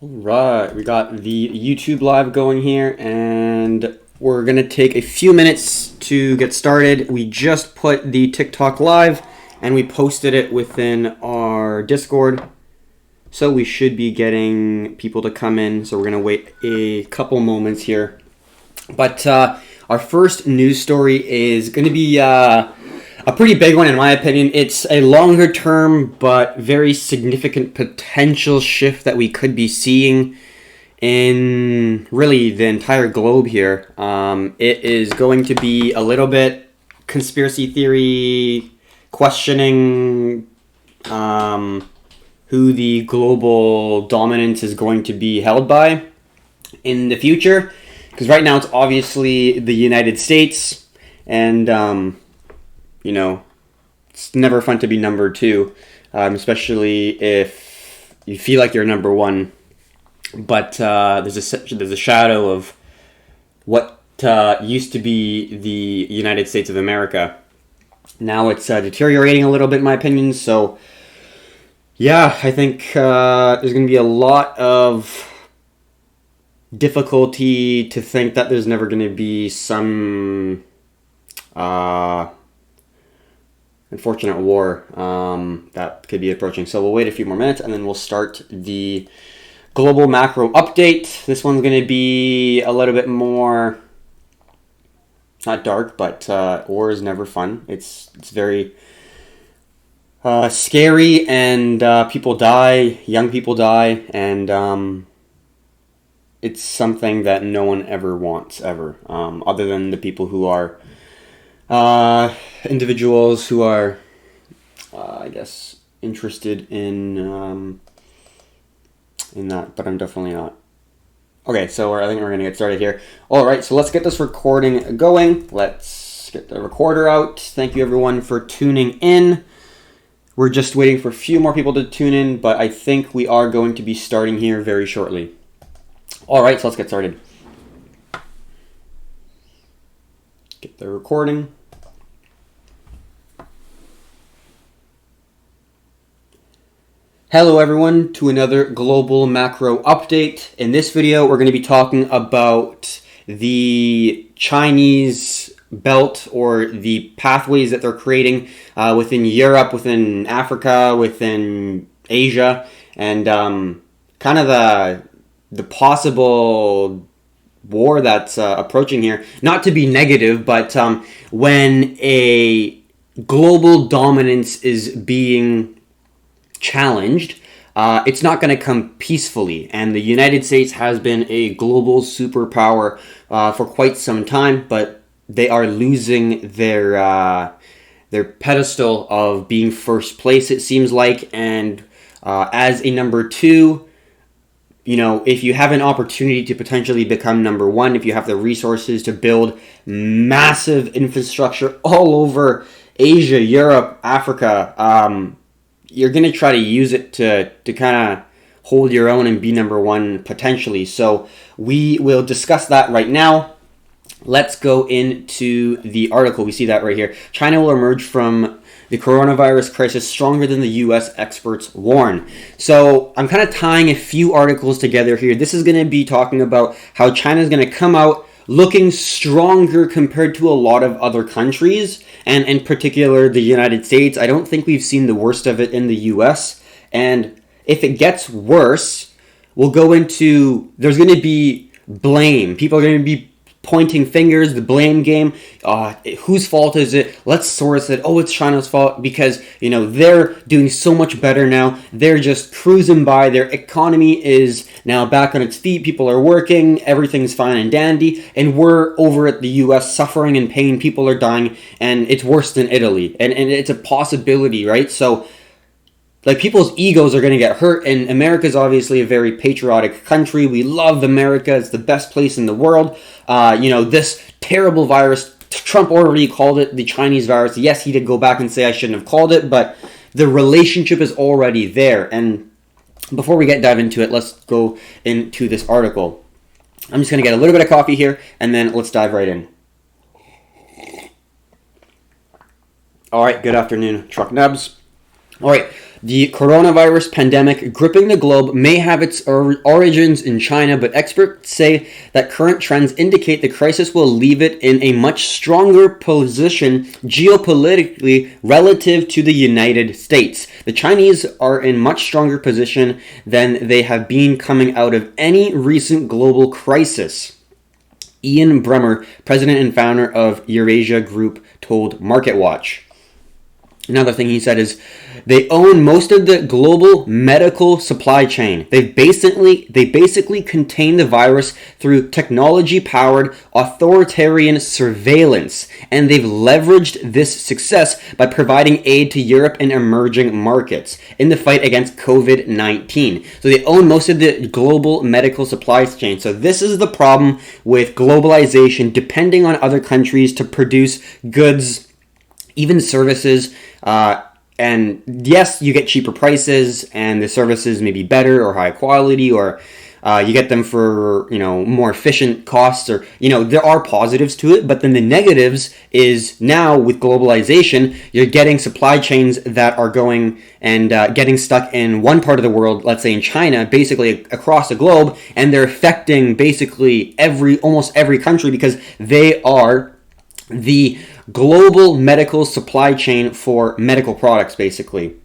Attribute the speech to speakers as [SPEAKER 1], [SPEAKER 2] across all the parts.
[SPEAKER 1] Right, we got the YouTube live going here, and we're gonna take a few minutes to get started. We just put the TikTok live, and we posted it within our Discord, so we should be getting people to come in. So we're gonna wait a couple moments here. But our first news story is gonna be a pretty big one in my opinion. It's a longer term but very significant potential shift that we could be seeing in really the entire globe here. It is going to be a little bit conspiracy theory questioning who the global dominance is going to be held by in the future. Because right now it's obviously the United States, and it's never fun to be number two, especially if you feel like you're number one. But there's a shadow of what used to be the United States of America. Now it's deteriorating a little bit, in my opinion. So, yeah, I think there's going to be a lot of difficulty to think that there's never going to be some unfortunate war that could be approaching. So we'll wait a few more minutes and then we'll start the global macro update. This one's going to be a little bit more, not dark, but war is never fun. It's very scary, and people die, young people die, and it's something that no one ever wants, ever, other than the people who are individuals who are, I guess, interested in that, but I'm definitely not. Okay, so I think we're going to get started here. All right, so let's get this recording going. Let's get the recorder out. Thank you, everyone, for tuning in. We're just waiting for a few more people to tune in, but I think we are going to be starting here very shortly. All right, so let's get started. Get the recording. Hello everyone to another global macro update. In this video, we're going to be talking about the Chinese belt, or the pathways that they're creating within Europe, within Africa, within Asia, and kind of the possible war that's approaching here. Not to be negative, but when a global dominance is being challenged, it's not going to come peacefully, and the United States has been a global superpower for quite some time, but they are losing their pedestal of being first place, it seems like. And as a number two, if you have an opportunity to potentially become number one, if you have the resources to build massive infrastructure all over Asia, Europe, Africa, you're going to try to use it to kind of hold your own and be number one potentially. So we will discuss that right now. Let's go into the article. We see that right here. China will emerge from the coronavirus crisis stronger than the U.S. experts warn. So I'm kind of tying a few articles together here. This is going to be talking about how China is going to come out looking stronger compared to a lot of other countries, and in particular the United States. I don't think we've seen the worst of it in the US, and if it gets worse, we'll go into, there's going to be blame. People are going to be pointing fingers, the blame game. Whose fault is it? Let's source it. Oh, it's China's fault because, they're doing so much better now. They're just cruising by. Their economy is now back on its feet. People are working. Everything's fine and dandy. And we're over at the U.S. suffering and pain. People are dying. And it's worse than Italy. And it's a possibility, right? So, people's egos are going to get hurt, and America's obviously a very patriotic country. We love America. It's the best place in the world. This terrible virus, Trump already called it the Chinese virus. Yes, he did go back and say I shouldn't have called it, but the relationship is already there. And before we dive into it, let's go into this article. I'm just going to get a little bit of coffee here, and then let's dive right in. All right, good afternoon, Truck Nubs. All right. The coronavirus pandemic gripping the globe may have its origins in China, but experts say that current trends indicate the crisis will leave it in a much stronger position geopolitically relative to the United States. The Chinese are in much stronger position than they have been coming out of any recent global crisis. Ian Bremmer, president and founder of Eurasia Group, told MarketWatch. Another thing he said is they own most of the global medical supply chain. They basically contain the virus through technology-powered authoritarian surveillance, and they've leveraged this success by providing aid to Europe and emerging markets in the fight against COVID-19. So they own most of the global medical supply chain. So this is the problem with globalization, depending on other countries to produce goods, even services, and yes, you get cheaper prices, and the services may be better or high quality, or you get them for, more efficient costs, or, there are positives to it, but then the negatives is now with globalization, you're getting supply chains that are going and getting stuck in one part of the world, let's say in China, basically across the globe, and they're affecting basically almost every country because they are the global medical supply chain for medical products, basically.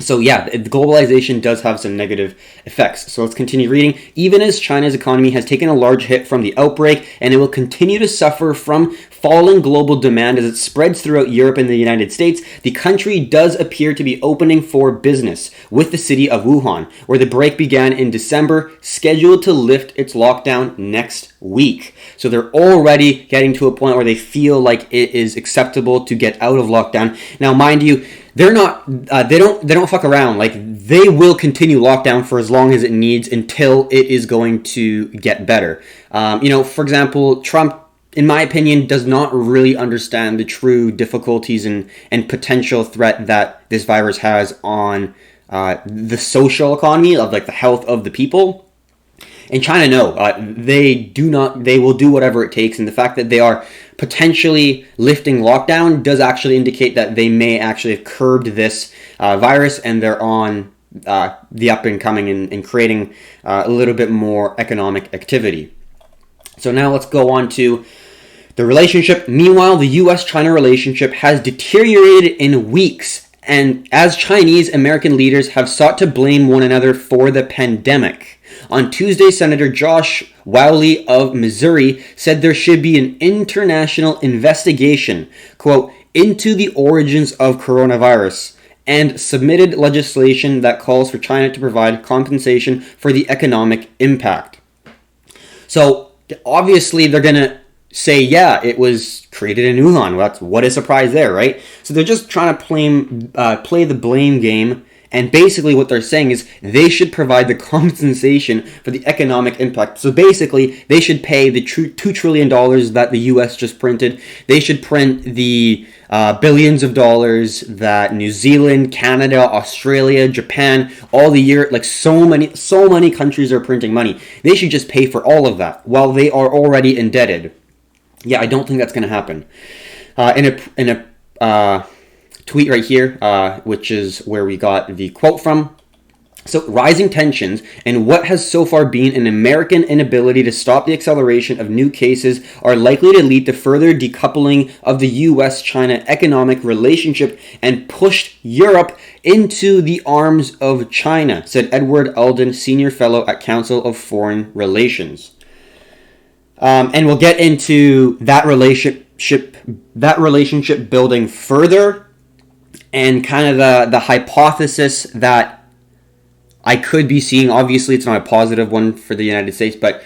[SPEAKER 1] So yeah, globalization does have some negative effects. So let's continue reading. Even as China's economy has taken a large hit from the outbreak, and it will continue to suffer from falling global demand as it spreads throughout Europe and the United States, the country does appear to be opening for business, with the city of Wuhan, where the break began in December, scheduled to lift its lockdown next week. So they're already getting to a point where they feel like it is acceptable to get out of lockdown. Now, mind you, they're not. They don't fuck around. Like, they will continue lockdown for as long as it needs until it is going to get better. For example, Trump, in my opinion, does not really understand the true difficulties and potential threat that this virus has on the social economy of the health of the people. In China, no, they do not. They will do whatever it takes, and the fact that they are potentially lifting lockdown does actually indicate that they may actually have curbed this virus, and they're on the up and coming and creating a little bit more economic activity. So now let's go on to the relationship. Meanwhile, the U.S.-China relationship has deteriorated in weeks, and as Chinese-American leaders have sought to blame one another for the pandemic. On Tuesday, Senator Josh Wowley of Missouri said there should be an international investigation, quote, into the origins of coronavirus, and submitted legislation that calls for China to provide compensation for the economic impact. So, obviously, they're going to say, yeah, it was created in Wuhan. What a surprise there, right? So they're just trying to play the blame game. And basically what they're saying is they should provide the compensation for the economic impact. So basically, they should pay the $2 trillion that the U.S. just printed. They should print the billions of dollars that New Zealand, Canada, Australia, Japan, all the year, so many countries are printing money. They should just pay for all of that while they are already indebted. Yeah, I don't think that's going to happen. In a tweet right here, which is where we got the quote from. So, rising tensions and what has so far been an American inability to stop the acceleration of new cases are likely to lead to further decoupling of the U.S.-China economic relationship and push Europe into the arms of China, said Edward Alden, senior fellow at Council of Foreign Relations. And we'll get into that relationship building further, and kind of the hypothesis that I could be seeing. Obviously, it's not a positive one for the United States, but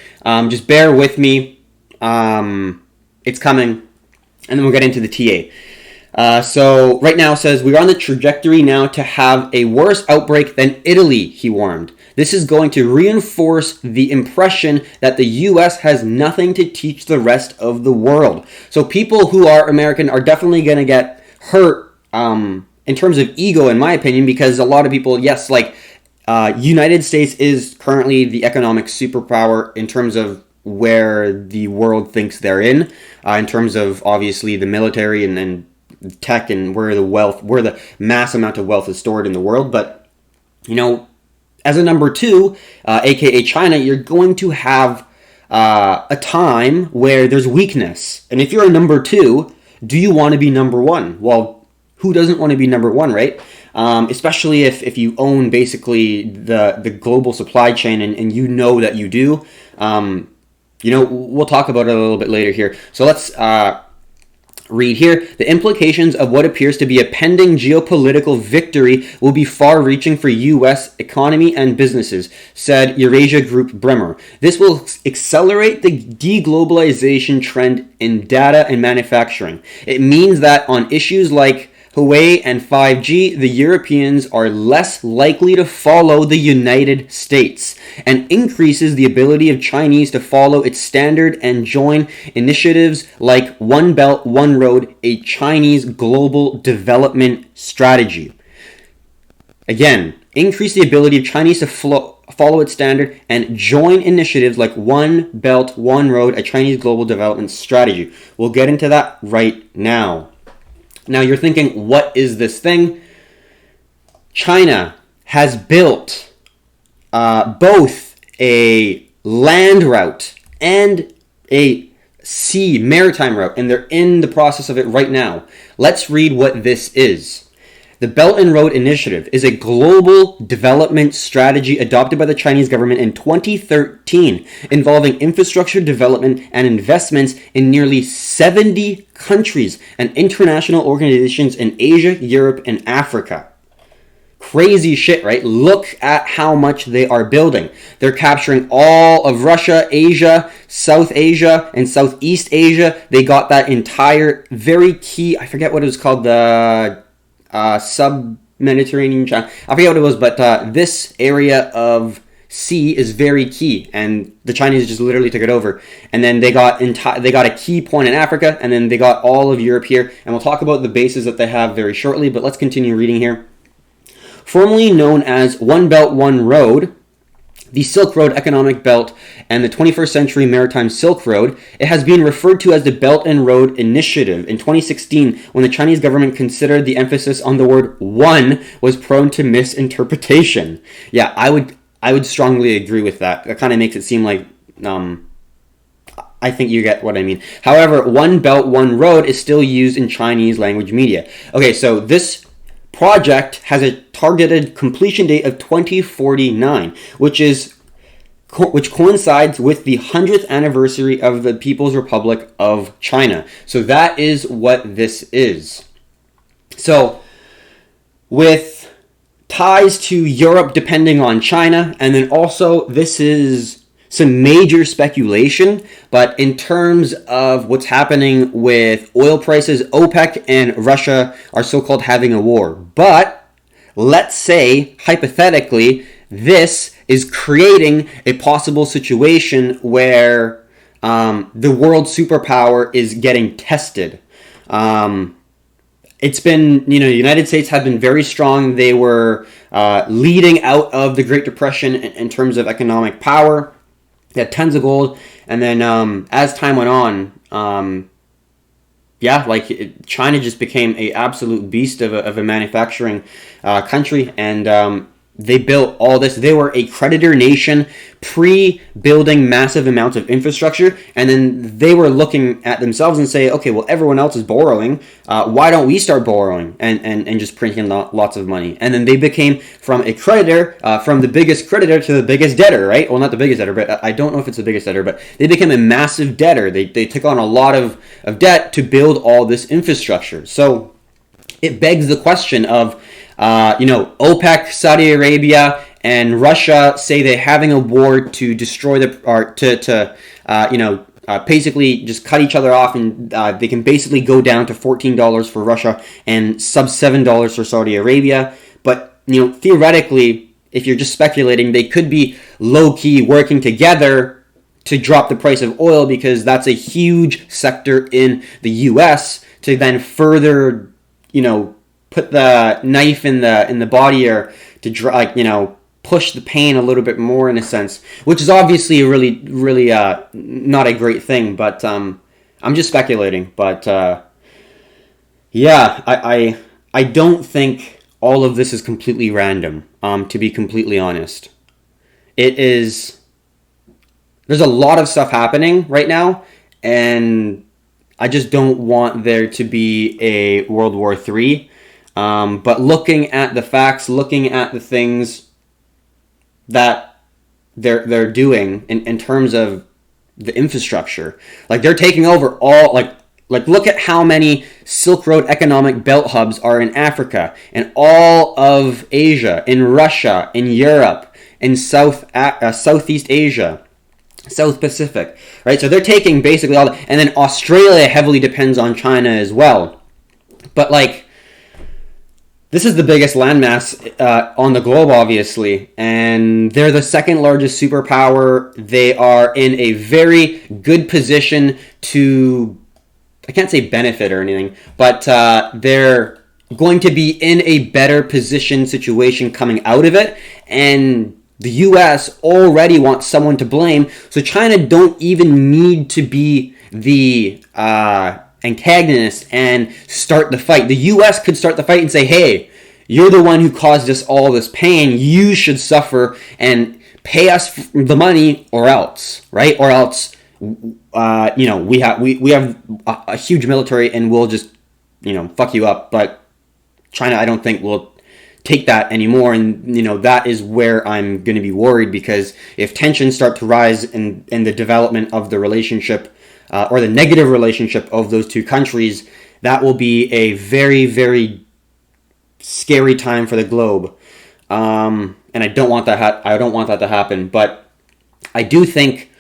[SPEAKER 1] just bear with me. It's coming, and then we'll get into the TA. So right now it says, we're on the trajectory now to have a worse outbreak than Italy, he warned. This is going to reinforce the impression that the U.S. has nothing to teach the rest of the world. So people who are American are definitely going to get hurt in terms of ego, in my opinion, because a lot of people, yes, United States is currently the economic superpower in terms of where the world thinks they're in terms of obviously the military and tech and where the mass amount of wealth is stored in the world. But you know, as a number two, aka China, you're going to have a time where there's weakness. And if you're a number two, do you want to be number one? Well, who doesn't want to be number one, right? Especially if you own basically the global supply chain and you know that you do. We'll talk about it a little bit later here. So let's read here. The implications of what appears to be a pending geopolitical victory will be far-reaching for U.S. economy and businesses, said Eurasia Group Bremer. This will accelerate the deglobalization trend in data and manufacturing. It means that on issues like Huawei and 5G, the Europeans are less likely to follow the United States and increases the ability of Chinese to follow its standard and join initiatives like One Belt, One Road, a Chinese global development strategy. Again, increase the ability of Chinese to follow its standard and join initiatives like One Belt, One Road, a Chinese global development strategy. We'll get into that right now. Now you're thinking, what is this thing? China has built both a land route and a sea maritime route, and they're in the process of it right now. Let's read what this is. The Belt and Road Initiative is a global development strategy adopted by the Chinese government in 2013, involving infrastructure development and investments in nearly 70 countries and international organizations in Asia, Europe, and Africa. Crazy shit, right? Look at how much they are building. They're capturing all of Russia, Asia, South Asia, and Southeast Asia. They got that entire very key, I forget what it was called, the sub-Mediterranean China. I forget what it was, but this area of sea is very key, and the Chinese just literally took it over. And then they got a key point in Africa, and then they got all of Europe here. And we'll talk about the bases that they have very shortly, but let's continue reading here. Formerly known as One Belt, One Road, the Silk Road Economic Belt, and the 21st Century Maritime Silk Road, it has been referred to as the Belt and Road Initiative. In 2016, when the Chinese government considered the emphasis on the word one was prone to misinterpretation. Yeah, I would strongly agree with that. That kind of makes it seem like, I think you get what I mean. However, One Belt, One Road is still used in Chinese language media. Okay, so this project has a targeted completion date of 2049, which coincides with the 100th anniversary of the People's Republic of China. So that is what this is. So with ties to Europe depending on China, and then also this is some major speculation, but in terms of what's happening with oil prices, OPEC and Russia are so-called having a war. But let's say, hypothetically, this is creating a possible situation where the world superpower is getting tested. It's been, the United States have been very strong. They were leading out of the Great Depression in terms of economic power. They had tons of gold, and then as time went on, China just became a absolute beast of a manufacturing country, and they built all this. They were a creditor nation, pre-building massive amounts of infrastructure, and then they were looking at themselves and say, okay, well, everyone else is borrowing. Why don't we start borrowing and just printing lots of money? And then they became from a creditor, from the biggest creditor to the biggest debtor, right? Well, not the biggest debtor, but I don't know if it's the biggest debtor, but they became a massive debtor. They took on a lot of debt to build all this infrastructure. So it begs the question of, OPEC, Saudi Arabia, and Russia say they're having a war to destroy basically just cut each other off, and they can basically go down to $14 for Russia and sub $7 for Saudi Arabia. But, theoretically, if you're just speculating, they could be low-key working together to drop the price of oil, because that's a huge sector in the U.S. to then further, put the knife in the body, or to push the pain a little bit more, in a sense, which is obviously a really, really not a great thing. But I'm just speculating. But I don't think all of this is completely random, to be completely honest. There's a lot of stuff happening right now, and I just don't want there to be a World War III. But looking at the facts, looking at the things that they're doing in terms of the infrastructure, like they're taking over all, like look at how many Silk Road economic belt hubs are in Africa, in all of Asia, in Russia, in Europe, in Southeast Asia, South Pacific, right? So they're taking basically all, and then Australia heavily depends on China as well. But like, this is the biggest landmass on the globe, obviously, and they're the second largest superpower. They are in a very good position to, I can't say benefit or anything, but they're going to be in a better position situation coming out of it, and the U.S. already wants someone to blame, so China don't even need to be the antagonist and start the fight. The U.S. could start the fight and say, hey, you're the one who caused us all this pain, you should suffer and pay us the money, or else, right? Or else, we have a huge military and we'll just, fuck you up. But China, I don't think, will take that anymore, and that is where I'm going to be worried, because if tensions start to rise in the development of the relationship, or the negative relationship of those two countries, that will be a very, very scary time for the globe, and I don't want that. I don't want that to happen. But I do think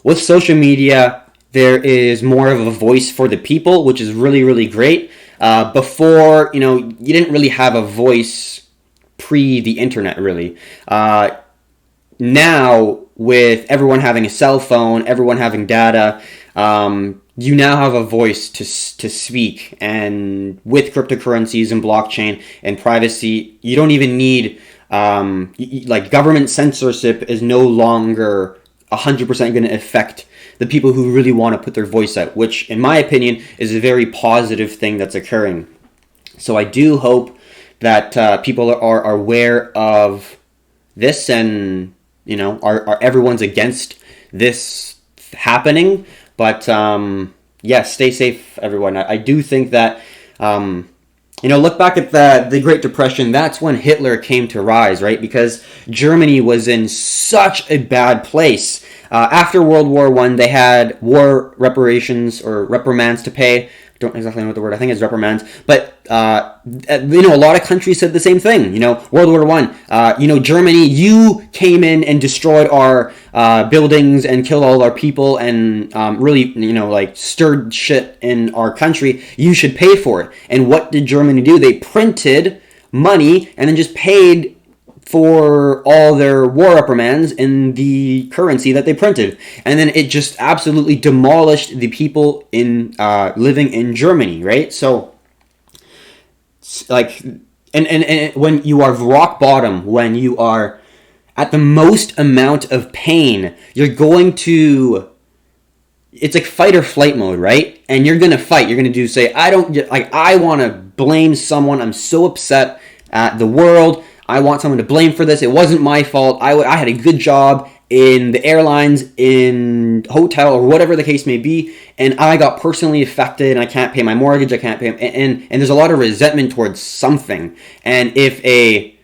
[SPEAKER 1] with social media, there is more of a voice for the people, which is really, really great. Before, you didn't really have a voice pre the internet, really. Now, with everyone having a cell phone, everyone having data, you now have a voice to speak. And with cryptocurrencies and blockchain and privacy, you don't even need, government censorship is no longer 100% going to affect the people who really want to put their voice out, which, in my opinion, is a very positive thing that's occurring. So I do hope that people are aware of this, and are everyone's against this happening. But stay safe, everyone. I do think that look back at the Great Depression. That's when Hitler came to rise, right? Because Germany was in such a bad place. After World War I, they had war reparations or reprimands to pay. I don't exactly know what the word, I think it's reprimands. But, a lot of countries said the same thing. World War I, Germany, you came in and destroyed our buildings and killed all our people and really, stirred shit in our country. You should pay for it. And what did Germany do? They printed money and then just paid for all their war reprimands in the currency that they printed. And then it just absolutely demolished the people in living in Germany, right? So, and when you are rock bottom, when you are at the most amount of pain, you're going to, it's like fight or flight mode, right? And you're going to fight. You're going to say, I want to blame someone. I'm so upset at the world. I want someone to blame for this. It wasn't my fault. I had a good job in the airlines, in hotel, or whatever the case may be, and I got personally affected, and I can't pay my mortgage, I can't pay, and there's a lot of resentment towards something. And if a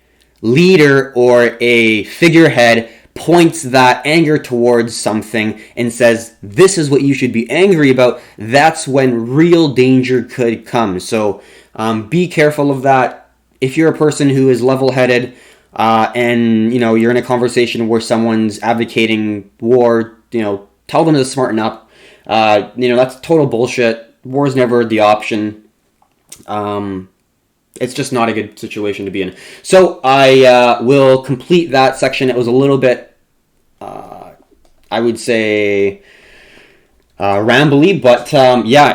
[SPEAKER 1] leader or a figurehead points that anger towards something and says, this is what you should be angry about, that's when real danger could come. So be careful of that. If you're a person who is level-headed, and you're in a conversation where someone's advocating war, tell them to smarten up. That's total bullshit. War is never the option. It's just not a good situation to be in. So I will complete that section. It was a little bit, I would say, rambly, but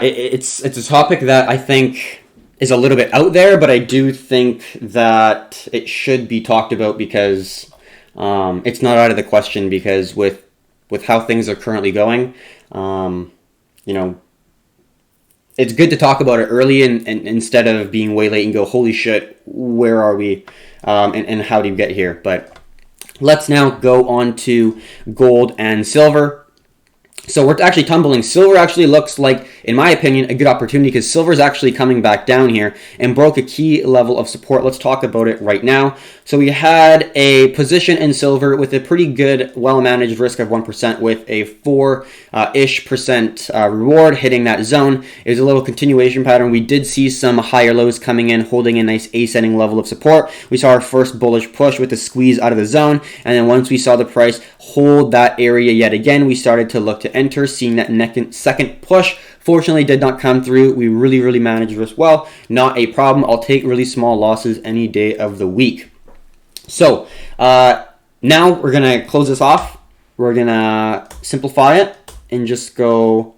[SPEAKER 1] it's a topic that I think is a little bit out there, but I do think that it should be talked about, because it's not out of the question, because with how things are currently going, it's good to talk about it early and instead of being way late and go, holy shit, where are we, and how do you get here? But let's now go on to gold and silver. So we're actually tumbling. Silver actually looks like, in my opinion, a good opportunity because silver is actually coming back down here and broke a key level of support. Let's talk about it right now. So we had a position in silver with a pretty good, well-managed risk of 1% with a 4-ish% reward hitting that zone. It was a little continuation pattern. We did see some higher lows coming in, holding a nice ascending level of support. We saw our first bullish push with a squeeze out of the zone. And then once we saw the price hold that area yet again, we started to look to enter, seeing that second push. Fortunately, did not come through. We really managed risk well. Not a problem. I'll take really small losses any day of the week. So now we're going to close this off. We're going to simplify it and just go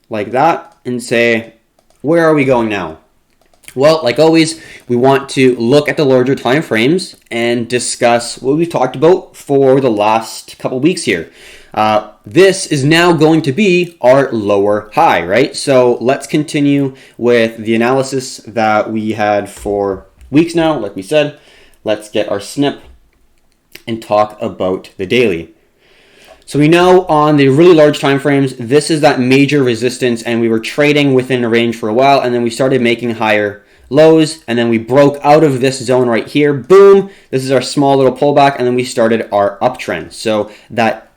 [SPEAKER 1] like that and say, where are we going now? Well, like always, we want to look at the larger time frames and discuss what we've talked about for the last couple weeks here. This is now going to be our lower high, right? So let's continue with the analysis that we had for weeks now. Like we said, let's get our snip and talk about the daily. So we know on the really large time frames, this is that major resistance, and we were trading within a range for a while, and then we started making higher lows, and then we broke out of this zone right here. Boom! This is our small little pullback, and then we started our uptrend. So that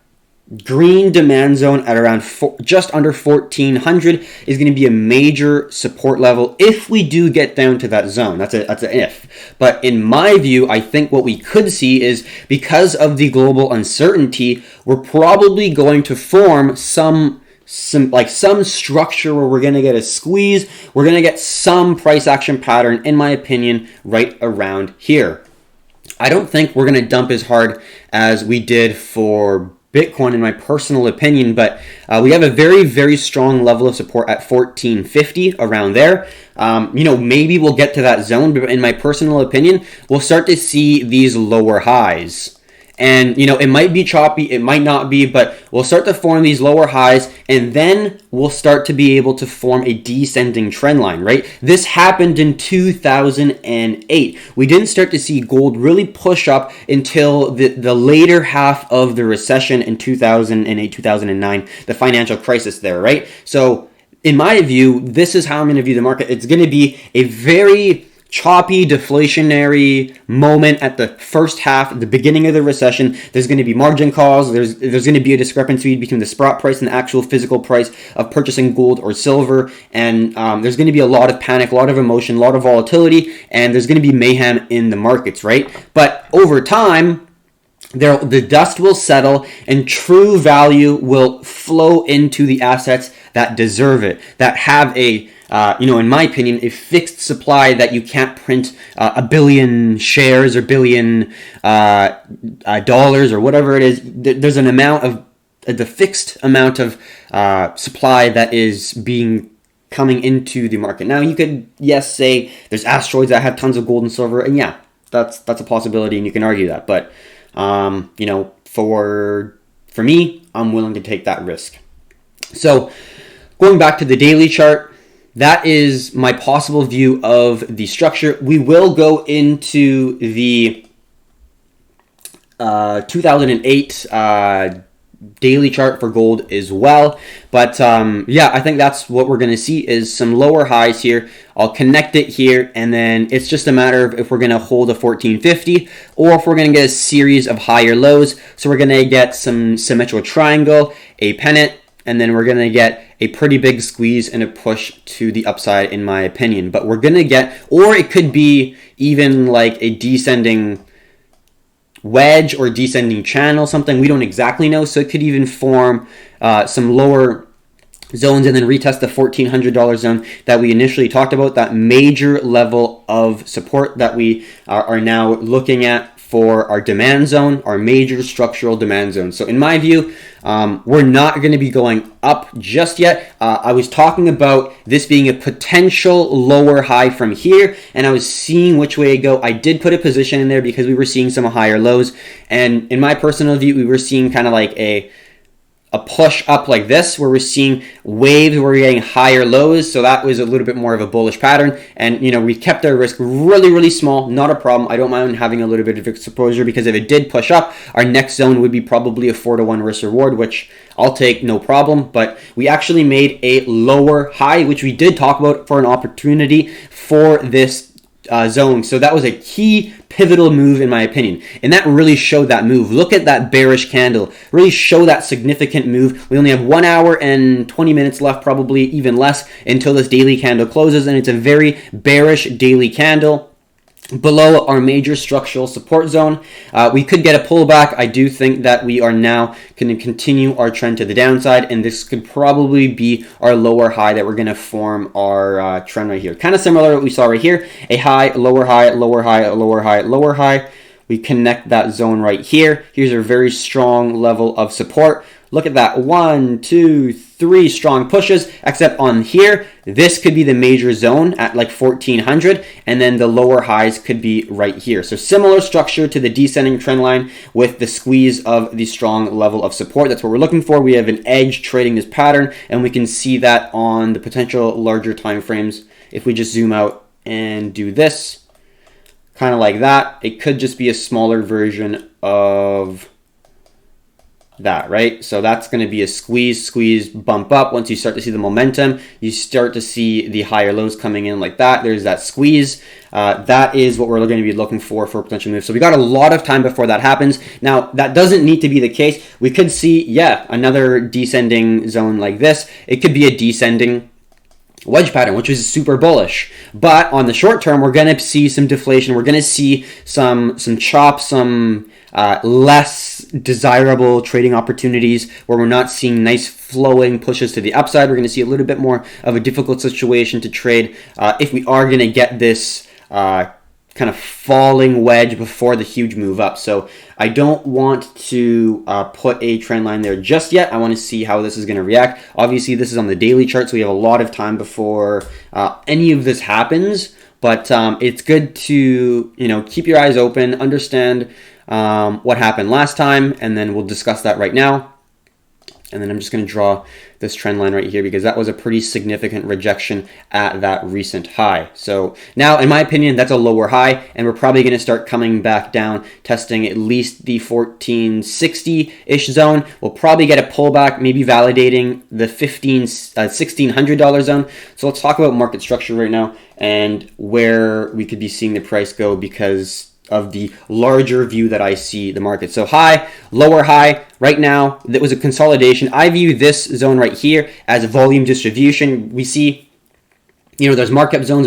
[SPEAKER 1] green demand zone at around just under 1400 is going to be a major support level if we do get down to that zone. That's an if. But in my view, I think what we could see is, because of the global uncertainty, we're probably going to form some structure where we're going to get a squeeze. We're going to get some price action pattern, in my opinion, right around here. I don't think we're going to dump as hard as we did for Bitcoin, in my personal opinion, but we have a very strong level of support at 1450 around there. Maybe we'll get to that zone, but in my personal opinion, we'll start to see these lower highs. And, it might be choppy, it might not be, but we'll start to form these lower highs, and then we'll start to be able to form a descending trend line, right? This happened in 2008. We didn't start to see gold really push up until the later half of the recession in 2008, 2009, the financial crisis there, right? So, in my view, this is how I'm going to view the market. It's going to be a very choppy, deflationary moment at the first half, at the beginning of the recession. There's going to be margin calls. There's going to be a discrepancy between the spot price and the actual physical price of purchasing gold or silver. And there's going to be a lot of panic, a lot of emotion, a lot of volatility, and there's going to be mayhem in the markets, right? But over time, the dust will settle and true value will flow into the assets that deserve it, that have a in my opinion, a fixed supply that you can't print a billion shares or billion dollars or whatever it is. There's an amount of the fixed amount of supply that is coming into the market. Now, you could, say there's asteroids that have tons of gold and silver, and yeah, that's a possibility, and you can argue that. But for me, I'm willing to take that risk. So, going back to the daily chart, that is my possible view of the structure. We will go into the 2008 daily chart for gold as well. But I think that's what we're going to see is some lower highs here. I'll connect it here, and then it's just a matter of if we're going to hold a 1450 or if we're going to get a series of higher lows. So we're going to get some symmetrical triangle, a pennant, and then we're going to get a pretty big squeeze and a push to the upside, in my opinion. But we're going to get, or it could be even like a descending wedge or descending channel, something we don't exactly know. So it could even form some lower zones and then retest the $1,400 zone that we initially talked about, that major level of support that we are now looking at for our demand zone, our major structural demand zone. So in my view, we're not going to be going up just yet. I was talking about this being a potential lower high from here, and I was seeing which way to go. I did put a position in there because we were seeing some higher lows, and in my personal view, we were seeing kind of like a a push up like this where we're seeing waves where we're getting higher lows. So that was a little bit more of a bullish pattern. And, we kept our risk really, really small. Not a problem. I don't mind having a little bit of exposure because if it did push up, our next zone would be probably a 4-to-1 risk reward, which I'll take, no problem. But we actually made a lower high, which we did talk about for an opportunity for this zone. So that was a key pivotal move in my opinion, and that really showed that move. Look at that bearish candle, really show that significant move. We only have 1 hour and 20 minutes left, probably even less, until this daily candle closes, and it's a very bearish daily candle below our major structural support zone. We could get a pullback. I do think that we are now going to continue our trend to the downside, and this could probably be our lower high that we're going to form our trend right here. Kind of similar to what we saw right here, a high, lower high, lower high, lower high, lower high. We connect that zone right here. Here's a very strong level of support. Look at that, 1, 2, 3 strong pushes, except on here, this could be the major zone at like 1400, and then the lower highs could be right here. So similar structure to the descending trend line with the squeeze of the strong level of support. That's what we're looking for. We have an edge trading this pattern, and we can see that on the potential larger time frames. If we just zoom out and do this, kind of like that, it could just be a smaller version of that, right? So that's going to be a squeeze, bump up. Once you start to see the momentum, you start to see the higher lows coming in like that. There's that squeeze. That is what we're going to be looking for a potential move. So we got a lot of time before that happens. Now, that doesn't need to be the case. We could see, another descending zone like this. It could be a descending wedge pattern, which is super bullish. But on the short term, we're going to see some deflation. We're going to see some chop, some less desirable trading opportunities where we're not seeing nice flowing pushes to the upside. We're going to see a little bit more of a difficult situation to trade if we are going to get this kind of falling wedge before the huge move up. So I don't want to put a trend line there just yet. I want to see how this is going to react. Obviously, this is on the daily chart, so we have a lot of time before any of this happens. But it's good to keep your eyes open, understand what happened last time, and then we'll discuss that right now. And then I'm just going to draw this trend line right here because that was a pretty significant rejection at that recent high. So now, in my opinion, that's a lower high, and we're probably going to start coming back down, testing at least the 1460-ish zone. We'll probably get a pullback, maybe validating the $1,600 zone. So let's talk about market structure right now and where we could be seeing the price go because of the larger view that I see the market. So high, lower high, right now, that was a consolidation. I view this zone right here as a volume distribution. We see there's markup zones,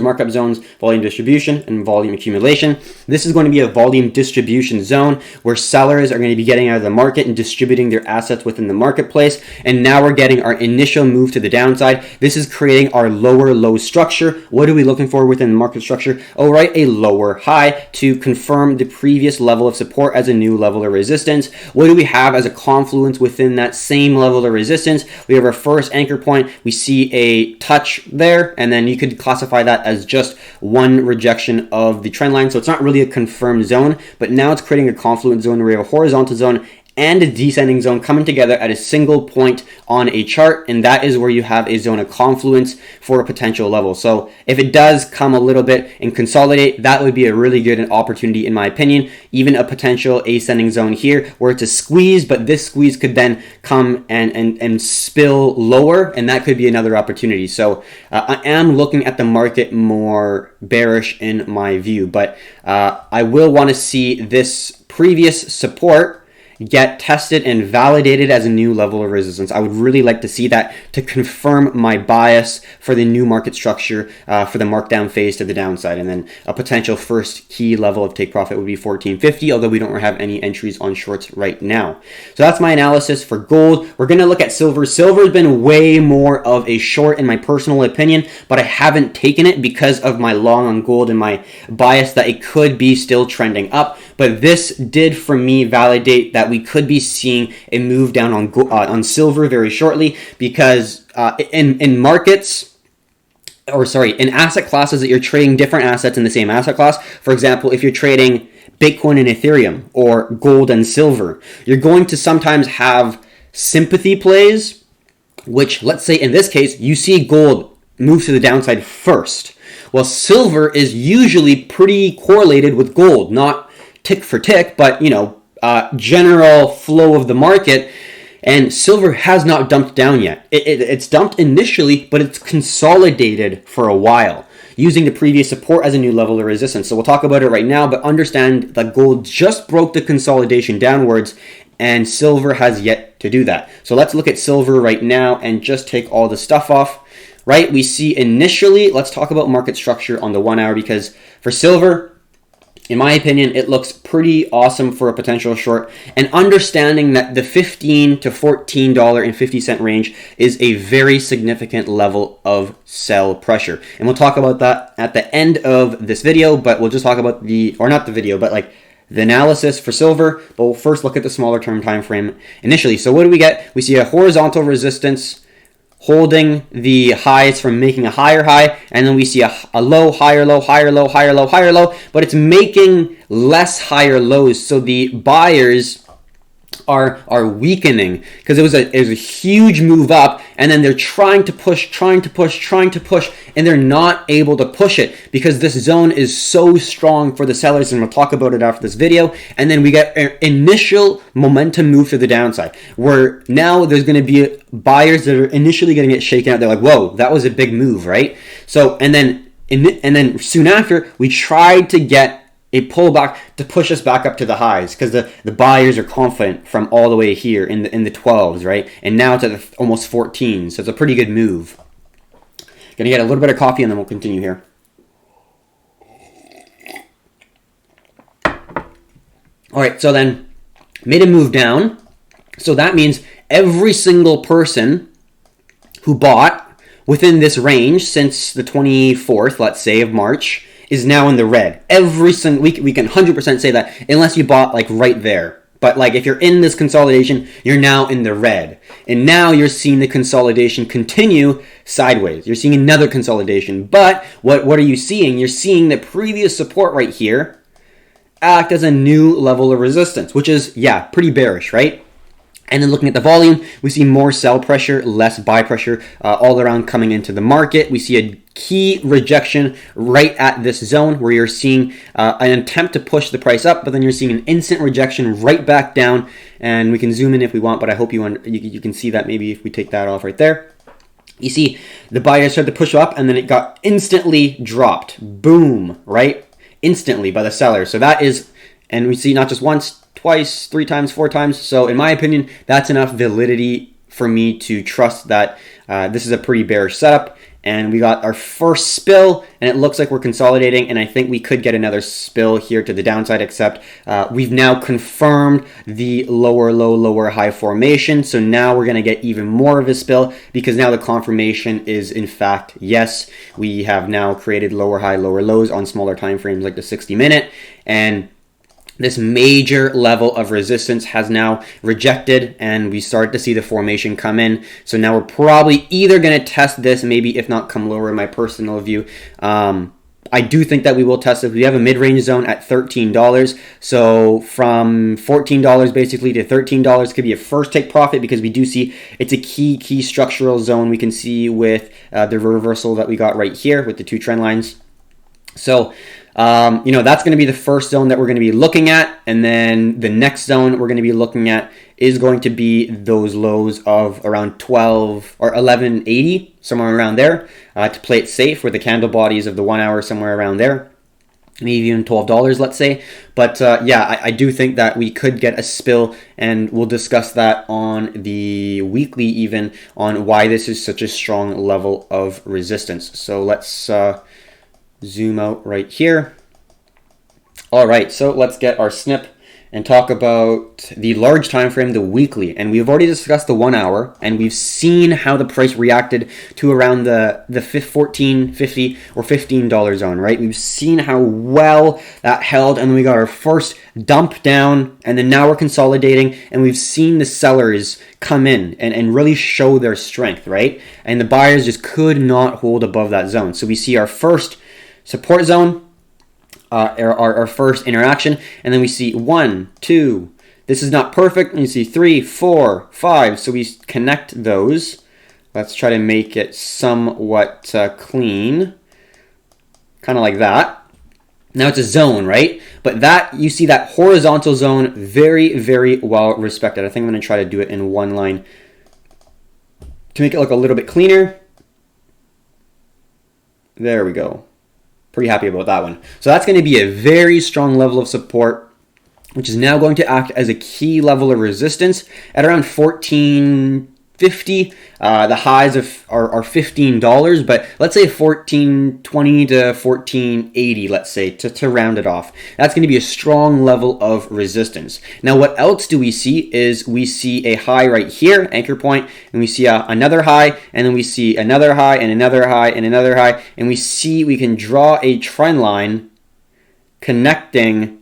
[SPEAKER 1] volume distribution, and volume accumulation. This is going to be a volume distribution zone where sellers are going to be getting out of the market and distributing their assets within the marketplace. And now we're getting our initial move to the downside. This is creating our lower low structure. What are we looking for within the market structure? Oh, right, a lower high to confirm the previous level of support as a new level of resistance. What do we have as a confluence within that same level of resistance? We have our first anchor point. We see a touch there, and then you could classify that as just one rejection of the trend line. So it's not really a confirmed zone, but now it's creating a confluent zone where we have a horizontal zone and a descending zone coming together at a single point on a chart, and that is where you have a zone of confluence for a potential level. So if it does come a little bit and consolidate, that would be a really good opportunity in my opinion. Even a potential ascending zone here where it's a squeeze, but this squeeze could then come and spill lower, and that could be another opportunity. So I am looking at the market more bearish in my view, but I will want to see this previous support get tested and validated as a new level of resistance. I would really like to see that to confirm my bias for the new market structure for the markdown phase to the downside. And then a potential first key level of take profit would be 1450, although we don't have any entries on shorts right now. So that's my analysis for gold. We're going to look at silver. Silver has been way more of a short in my personal opinion, but I haven't taken it because of my long on gold and my bias that it could be still trending up. But this did for me validate that we could be seeing a move down on silver very shortly because in markets, in asset classes that you're trading different assets in the same asset class. For example, if you're trading Bitcoin and Ethereum or gold and silver, you're going to sometimes have sympathy plays, which, let's say in this case, you see gold move to the downside first. Well, silver is usually pretty correlated with gold, not tick for tick, but, general flow of the market. And silver has not dumped down yet. It's dumped initially, but it's consolidated for a while, using the previous support as a new level of resistance. So we'll talk about it right now, but understand that gold just broke the consolidation downwards, and silver has yet to do that. So let's look at silver right now and just take all the stuff off, right? We see initially, let's talk about market structure on the 1 hour, because for silver, in my opinion, it looks pretty awesome for a potential short, and understanding that the $15 to $14.50 range is a very significant level of sell pressure. And we'll talk about that at the end of this video, but we'll just talk about the analysis for silver, but we'll first look at the smaller term time frame initially. So what do we get? We see a horizontal resistance holding the highs from making a higher high, and then we see a low, higher low, higher low, higher low, higher low, but it's making less higher lows, so the buyers are weakening, because it was a huge move up, and then they're trying to push, and they're not able to push it because this zone is so strong for the sellers, and we'll talk about it after this video. And then we get an initial momentum move to the downside, where now there's going to be buyers that are initially going to get shaken out. They're like, whoa, that was a big move, right? So and then soon after, we tried to get a pullback to push us back up to the highs, because the buyers are confident from all the way here in the 12s, right? And now it's at almost 14, so it's a pretty good move. Gonna get a little bit of coffee and then we'll continue here. All right, so then made a move down. So that means every single person who bought within this range since the 24th, let's say, of March, is now in the red. Every single week, we can 100% say that, unless you bought like right there. But like if you're in this consolidation, you're now in the red. And now you're seeing the consolidation continue sideways. You're seeing another consolidation. But what are you seeing? You're seeing the previous support right here act as a new level of resistance, which is, yeah, pretty bearish, right? And then looking at the volume, we see more sell pressure, less buy pressure all around coming into the market. We see a key rejection right at this zone, where you're seeing an attempt to push the price up, but then you're seeing an instant rejection right back down. And we can zoom in if we want, but I hope you can see that maybe if we take that off right there. You see the buyers started to push up, and then it got instantly dropped. Boom, right? Instantly by the seller. So that is, and we see not just once, twice, 3 times, 4 times. So in my opinion, that's enough validity for me to trust that this is a pretty bearish setup. And we got our first spill, and it looks like we're consolidating, and I think we could get another spill here to the downside, except we've now confirmed the lower low, lower high formation. So now we're going to get even more of a spill, because now the confirmation is in fact yes. We have now created lower high, lower lows on smaller time frames like the 60-minute, and this major level of resistance has now rejected, and we start to see the formation come in. So now we're probably either going to test this, maybe if not come lower in my personal view. I do think that we will test it. We have a mid-range zone at $13. So from $14 basically to $13 could be a first take profit, because we do see it's a key structural zone we can see with the reversal that we got right here with the 2 trend lines. So that's going to be the first zone that we're going to be looking at. And then the next zone we're going to be looking at is going to be those lows of around 12 or 1180, somewhere around there, to play it safe, with the candle bodies of the 1 hour somewhere around there. Maybe even $12, let's say. But I do think that we could get a spill, and we'll discuss that on the weekly even, on why this is such a strong level of resistance. So let's zoom out right here. All right, so let's get our snip and talk about the large time frame, the weekly. And we've already discussed the 1 hour, and we've seen how the price reacted to around the $14, $50, or $15 zone, right? We've seen how well that held, and we got our first dump down, and then now we're consolidating, and we've seen the sellers come in and really show their strength, right? And the buyers just could not hold above that zone. So we see our first support zone, our first interaction, and then we see 1, 2, This is not perfect. You see 3, 4, 5. So we connect those. Let's try to make it somewhat clean. Kind of like that. Now it's a zone, right? But that, you see that horizontal zone, very, very well respected. I think I'm going to try to do it in one line to make it look a little bit cleaner. There we go. Pretty happy about that one. So that's going to be a very strong level of support, which is now going to act as a key level of resistance at around 14.50. The highs are $15, but let's say 14.20 to 14.80, let's say, to round it off. That's going to be a strong level of resistance. Now, what else do we see is we see a high right here, anchor point, and we see another high, and then we see another high, and another high, and another high, and we can draw a trend line connecting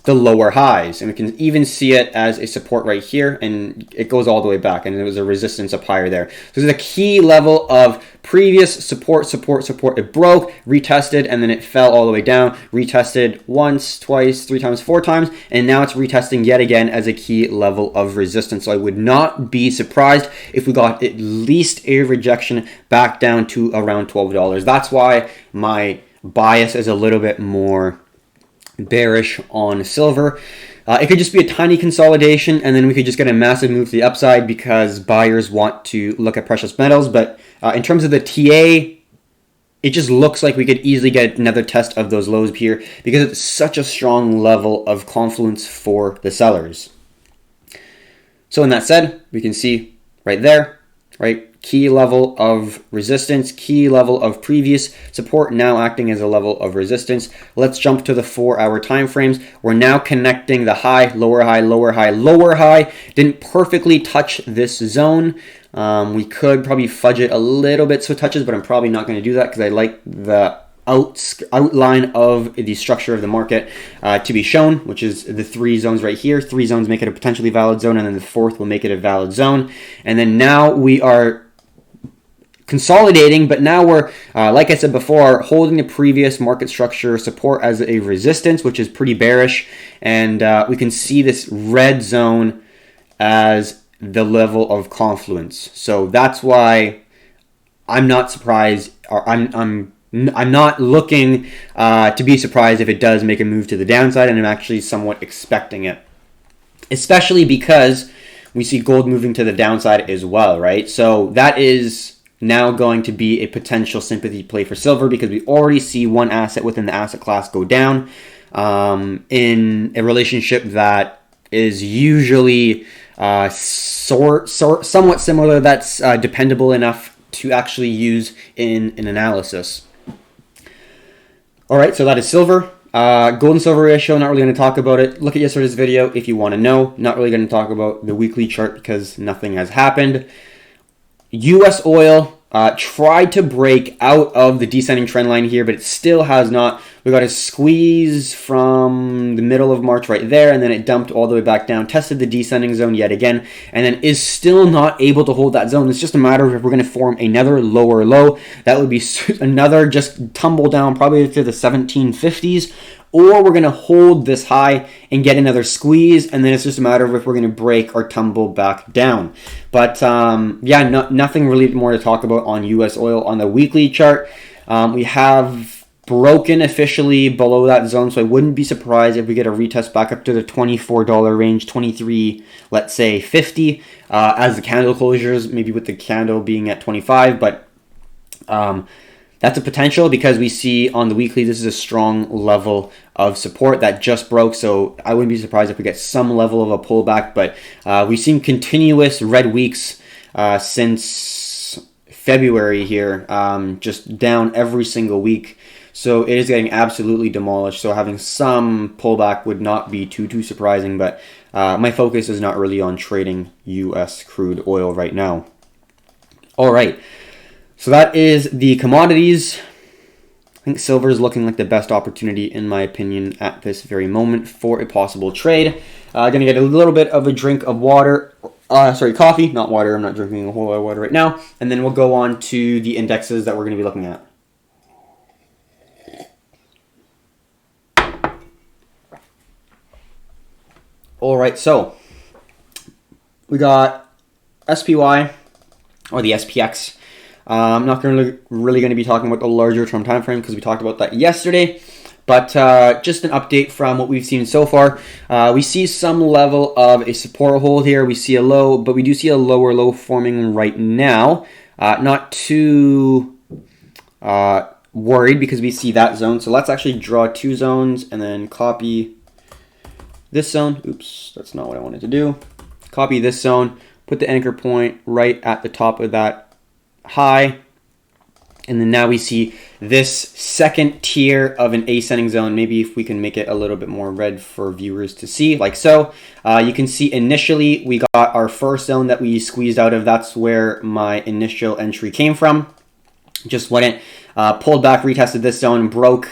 [SPEAKER 1] the lower highs, and we can even see it as a support right here, and it goes all the way back, and there was a resistance up higher there. So this is a key level of previous support. It broke, retested, and then it fell all the way down, retested once, twice, 3 times, 4 times, and now it's retesting yet again as a key level of resistance. So I would not be surprised if we got at least a rejection back down to around $12. That's why my bias is a little bit more bearish on silver. It could just be a tiny consolidation, and then we could just get a massive move to the upside because buyers want to look at precious metals. But in terms of the TA, it just looks like we could easily get another test of those lows here because it's such a strong level of confluence for the sellers. So in that said, we can see right there, right? Key level of resistance, key level of previous support, now acting as a level of resistance. Let's jump to the 4-hour time frames. We're now connecting the high, lower high, lower high, lower high. Didn't perfectly touch this zone. We could probably fudge it a little bit so it touches, but I'm probably not going to do that because I like the outline of the structure of the market to be shown, which is the 3 zones right here. 3 zones make it a potentially valid zone, and then the 4th will make it a valid zone. And then now we are consolidating, but now we're, like I said before, holding the previous market structure support as a resistance, which is pretty bearish. And we can see this red zone as the level of confluence. So that's why I'm not surprised, or I'm not looking to be surprised if it does make a move to the downside, and I'm actually somewhat expecting it, especially because we see gold moving to the downside as well, right? So that is now going to be a potential sympathy play for silver because we already see one asset within the asset class go down in a relationship that is usually somewhat similar, that's dependable enough to actually use in an analysis. All right, so that is silver. Gold and silver ratio, not really going to talk about it. Look at yesterday's video if you want to know. Not really going to talk about the weekly chart because nothing has happened. U.S. oil tried to break out of the descending trend line here, but it still has not. We got a squeeze from the middle of March right there, and then it dumped all the way back down, tested the descending zone yet again, and then is still not able to hold that zone. It's just a matter of if we're going to form another lower low. That would be another just tumble down probably to the 1750s, or we're going to hold this high and get another squeeze, and then it's just a matter of if we're going to break or tumble back down. But yeah, nothing really more to talk about on U.S. oil. On the weekly chart, we have broken officially below that zone, so I wouldn't be surprised if we get a retest back up to the $24 range, 23, let's say 50, as the candle closures, maybe with the candle being at 25, but that's a potential because we see on the weekly this is a strong level of support that just broke, so I wouldn't be surprised if we get some level of a pullback, but we've seen continuous red weeks since February here, just down every single week. So it is getting absolutely demolished. So having some pullback would not be too surprising, but my focus is not really on trading U.S. crude oil right now. All right. So that is the commodities. I think silver is looking like the best opportunity, in my opinion, at this very moment for a possible trade. Going to get a little bit of a drink of water. Coffee, not water. I'm not drinking a whole lot of water right now. And then we'll go on to the indexes that we're going to be looking at. All right, so we got SPY, or the SPX. I'm not really going to be talking about the larger term time frame because we talked about that yesterday. But just an update from what we've seen so far. We see some level of a support hold here. We see a low, but we do see a lower low forming right now. Not too worried because we see that zone. So let's actually draw two zones and then copy this zone. Oops, that's not what I wanted to do. Copy this zone, put the anchor point right at the top of that high. And then now we see this second tier of an ascending zone. Maybe if we can make it a little bit more red for viewers to see, like so. You can see initially we got our first zone that we squeezed out of. That's where my initial entry came from. Just went pulled back, retested this zone, broke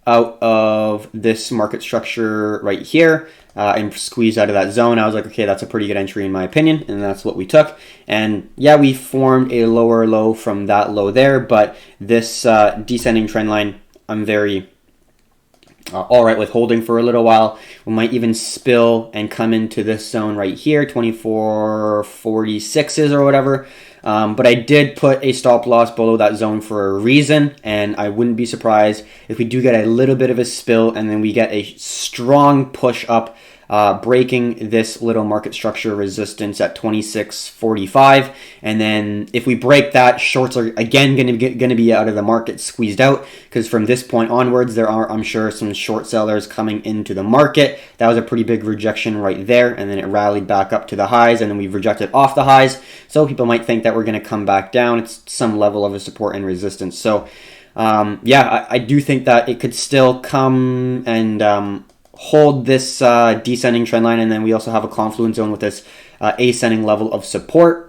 [SPEAKER 1] out of this market structure right here and squeezed out of that zone. I was like, okay, that's a pretty good entry in my opinion, and that's what we took. And yeah, we formed a lower low from that low there, but this descending trend line, I'm very all right with holding for a little while. We might even spill and come into this zone right here, 2446s or whatever. But I did put a stop loss below that zone for a reason, and I wouldn't be surprised if we do get a little bit of a spill and then we get a strong push up, breaking this little market structure resistance at 2645. And then if we break that, shorts are again going to be out of the market, squeezed out, because from this point onwards there are, I'm sure, some short sellers coming into the market. That was a pretty big rejection right there, and then it rallied back up to the highs, and then we've rejected off the highs. So people might think that we're going to come back down. It's some level of a support and resistance. So yeah, I do think that it could still come and hold this descending trend line, and then we also have a confluence zone with this ascending level of support.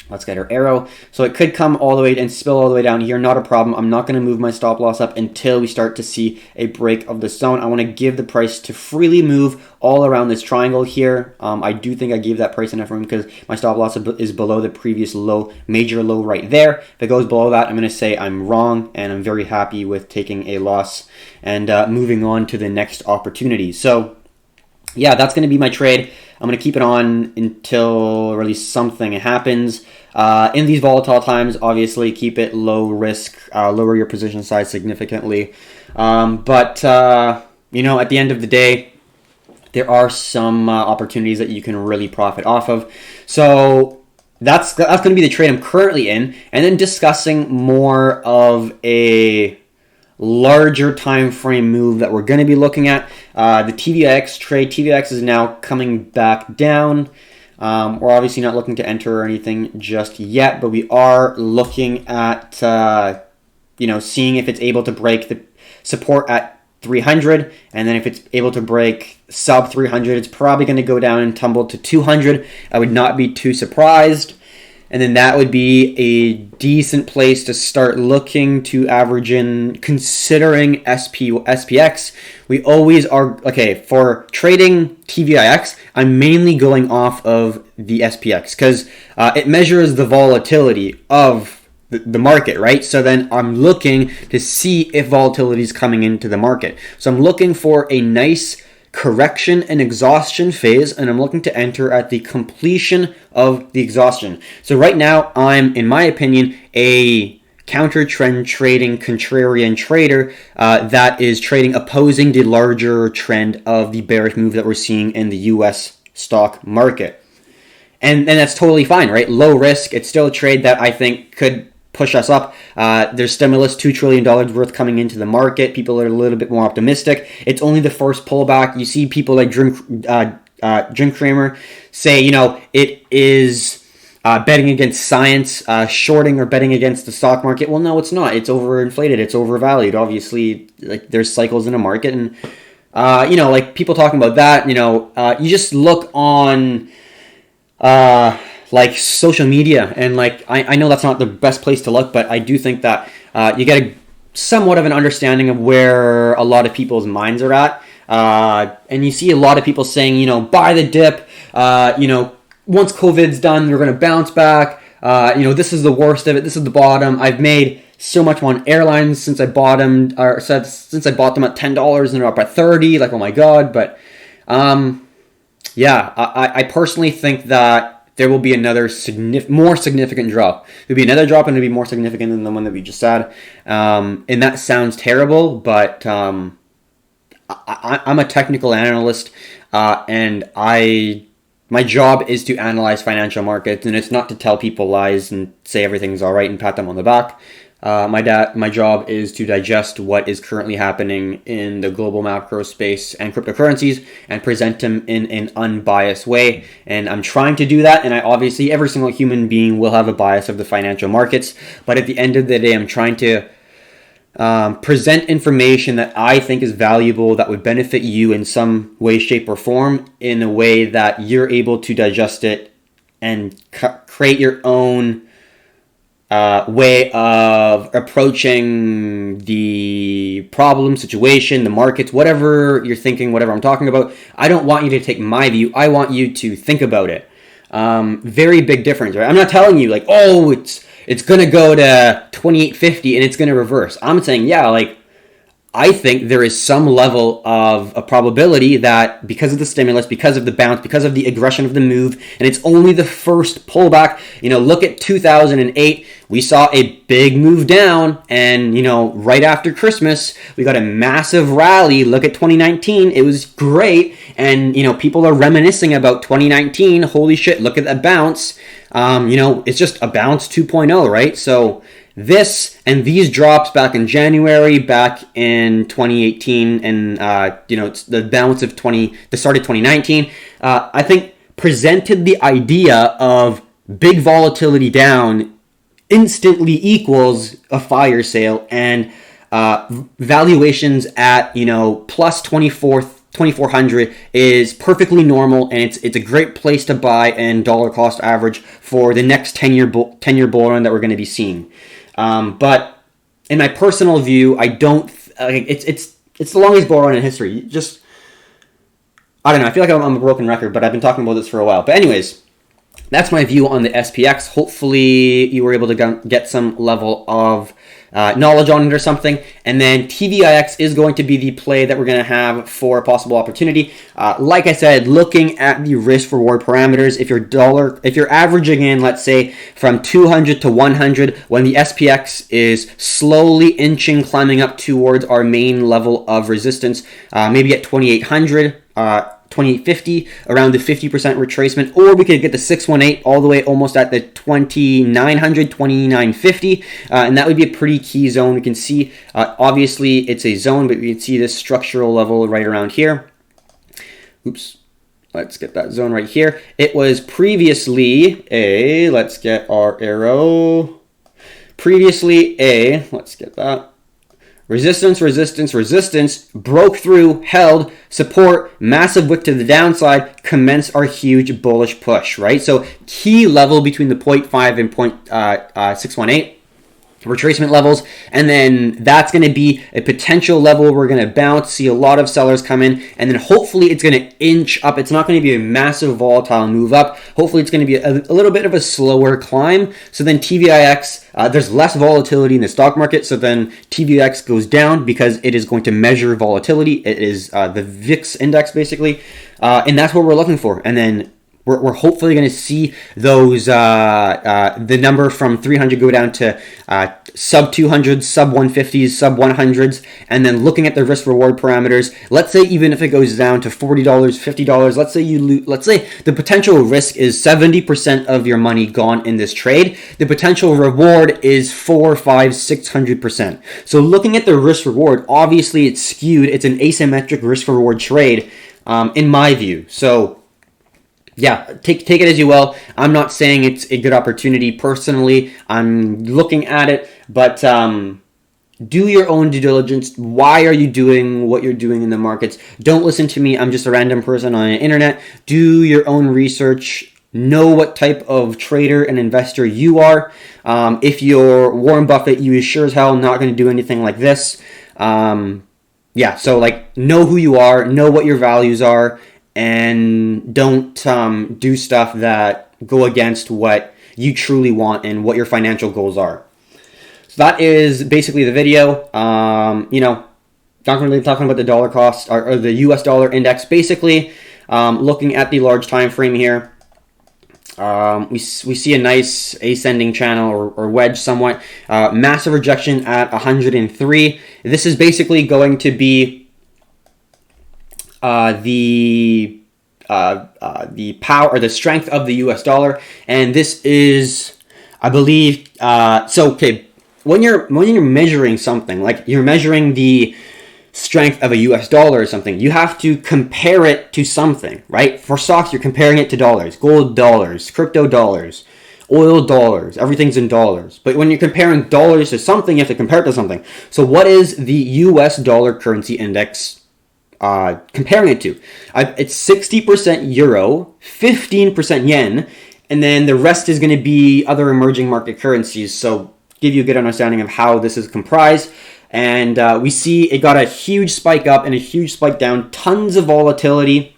[SPEAKER 1] Let's get our arrow. So it could come all the way and spill all the way down here. Not a problem. I'm not going to move my stop loss up until we start to see a break of the zone. I want to give the price to freely move all around this triangle here. I do think I gave that price enough room because my stop loss is below the previous low, major low right there. If it goes below that, I'm going to say I'm wrong, and I'm very happy with taking a loss and moving on to the next opportunity. So yeah, that's going to be my trade. I'm going to keep it on until really something happens. In these volatile times, obviously, keep it low risk, lower your position size significantly. But you know, at the end of the day, there are some opportunities that you can really profit off of. So that's going to be the trade I'm currently in. And then discussing more of a larger time frame move that we're going to be looking at. The TVX trade. TVX is now coming back down. We're obviously not looking to enter or anything just yet, but we are looking at seeing if it's able to break the support at 300, and then if it's able to break sub 300, it's probably going to go down and tumble to 200. I would not be too surprised. And then that would be a decent place to start looking to average in, considering SPX. We always are, okay, for trading TVIX, I'm mainly going off of the SPX because it measures the volatility of the market, right? So then I'm looking to see if volatility is coming into the market. So I'm looking for a nice correction and exhaustion phase, and I'm looking to enter at the completion of the exhaustion. So right now, I'm, in my opinion, a counter trend trading contrarian trader that is trading opposing the larger trend of the bearish move that we're seeing in the US stock market. And that's totally fine, right? Low risk. It's still a trade that I think could push us up. There's stimulus, $2 trillion worth coming into the market. People are a little bit more optimistic. It's only the first pullback. You see people like Jim Cramer say, you know, it is betting against science, shorting or betting against the stock market. Well, no, it's not. It's overinflated. It's overvalued. Obviously, like there's cycles in a market, and like people talking about that. You just look on like social media, and like I know that's not the best place to look, but I do think that you get somewhat of an understanding of where a lot of people's minds are at, and you see a lot of people saying, buy the dip, once COVID's done, they're going to bounce back, this is the worst of it, this is the bottom. I've made so much on airlines since I bought them, since I bought them at $10 and they're up at $30, like, oh my god. But Yeah, I personally think that there will be another more significant drop. There'll be another drop, and it'll be more significant than the one that we just had. And that sounds terrible, but I'm a technical analyst, and my job is to analyze financial markets, and it's not to tell people lies and say everything's all right and pat them on the back. My job is to digest what is currently happening in the global macro space and cryptocurrencies and present them in an unbiased way. And I'm trying to do that. And obviously, every single human being will have a bias of the financial markets. But at the end of the day, I'm trying to present information that I think is valuable, that would benefit you in some way, shape, or form, in a way that you're able to digest it and create your own way of approaching the problem, situation, the markets, whatever you're thinking, whatever I'm talking about. I don't want you to take my view. I want you to think about it. Very big difference, right? I'm not telling you like, oh, it's going to go to 28.50 and it's going to reverse. I'm saying, yeah, like, I think there is some level of a probability that because of the stimulus, because of the bounce, because of the aggression of the move, and it's only the first pullback. Look at 2008. We saw a big move down, and, right after Christmas, we got a massive rally. Look at 2019. It was great, and, people are reminiscing about 2019. Holy shit, look at that bounce. It's just a bounce 2.0, right? So this and these drops back in January, back in 2018, and it's the balance of the start of 2019. I think presented the idea of big volatility down instantly equals a fire sale, and valuations at plus 2400 is perfectly normal, and it's a great place to buy and dollar cost average for the next 10-year bull run that we're going to be seeing. But in my personal view, I don't. It's the longest bull run in history. Just, I don't know. I feel like I'm a broken record, but I've been talking about this for a while. But anyways, that's my view on the SPX. Hopefully, you were able to get some level of knowledge on it or something. And then TVIX is going to be the play that we're going to have for a possible opportunity. Like I said, looking at the risk reward parameters, if you're averaging in, let's say, from 200 to 100, when the SPX is slowly climbing up towards our main level of resistance, maybe at 2800, 2850, around the 50% retracement, or we could get the 618 all the way almost at the 2900, 2950, and that would be a pretty key zone. We can see, obviously it's a zone, but we can see this structural level right around here. Oops, let's get that zone right here. It was previously let's get our arrow, let's get that. Resistance, resistance, resistance, broke through, held, support, massive wick to the downside, commence our huge bullish push, right? So key level between the 0.5 and 0.618 retracement levels, and then that's going to be a potential level we're going to bounce, see a lot of sellers come in, and then hopefully it's going to inch up. It's not going to be a massive volatile move up. Hopefully it's going to be a little bit of a slower climb. So then TVIX, there's less volatility in the stock market, so then TVIX goes down because it is going to measure volatility. It is the VIX index basically, and that's what we're looking for. And then we're hopefully going to see those the number from 300 go down to sub 200s, sub 150s, sub 100s, and then looking at the risk reward parameters. Let's say even if it goes down to $40, $50, let's say the potential risk is 70% of your money gone in this trade. The potential reward is 4, 5, 600%. So looking at the risk reward, obviously it's skewed. It's an asymmetric risk reward trade, in my view. So yeah, take it as you will. I'm not saying it's a good opportunity personally. I'm looking at it, but do your own due diligence. Why are you doing what you're doing in the markets? Don't listen to me. I'm just a random person on the internet. Do your own research. Know what type of trader and investor you are. If you're Warren Buffett, you is sure as hell not going to do anything like this. Yeah, so like know who you are, know what your values are, and don't do stuff that go against what you truly want and what your financial goals are. So that is basically the video. Not really talking about the dollar cost or the US dollar index. Basically, Looking at the large time frame here, we see a nice ascending channel or wedge somewhat. Massive rejection at 103. This is basically going to be the power or the strength of the US dollar, and this is, I believe, okay, when you're measuring something, like you're measuring the strength of a US dollar or something, you have to compare it to something, right? For stocks, you're comparing it to dollars, gold dollars, crypto dollars, oil dollars, everything's in dollars. But when you're comparing dollars to something, you have to compare it to something. So what is the US dollar currency index comparing it to? It's 60% euro, 15% yen, and then the rest is going to be other emerging market currencies. So give you a good understanding of how this is comprised. And we see it got a huge spike up and a huge spike down, tons of volatility,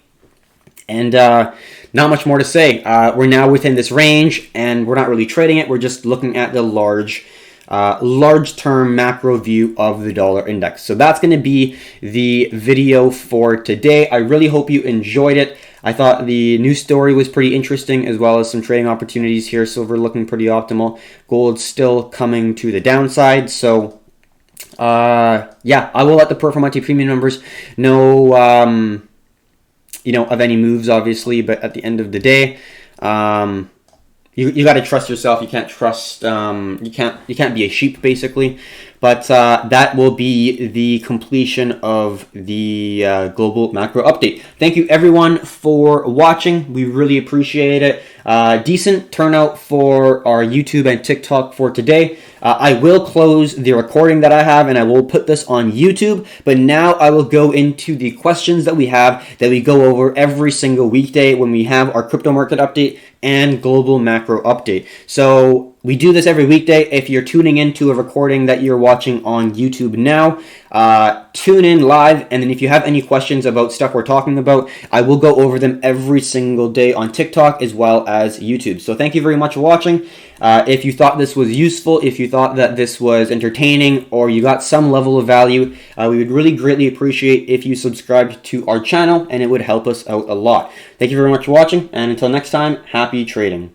[SPEAKER 1] and not much more to say. We're now within this range, and we're not really trading it. We're just looking at the large term macro view of the dollar index. So that's going to be the video for today. I really hope you enjoyed it. I thought the news story was pretty interesting, as well as some trading opportunities here. Silver looking pretty optimal. Gold still coming to the downside. So yeah, I will let the Performante premium numbers know, of any moves, obviously. But at the end of the day, you got to trust yourself. You can't trust. You can't be a sheep, basically. But that will be the completion of the global macro update. Thank you, everyone, for watching. We really appreciate it. Decent turnout for our YouTube and TikTok for today. I will close the recording that I have, and I will put this on YouTube. But now I will go into the questions that we have that we go over every single weekday when we have our crypto market update and global macro update. So we do this every weekday. If you're tuning into a recording that you're watching on YouTube now, tune in live. And then if you have any questions about stuff we're talking about, I will go over them every single day on TikTok as well as YouTube. So thank you very much for watching. If you thought this was useful, if you thought that this was entertaining, or you got some level of value, we would really greatly appreciate if you subscribed to our channel, and it would help us out a lot. Thank you very much for watching, and until next time, happy trading.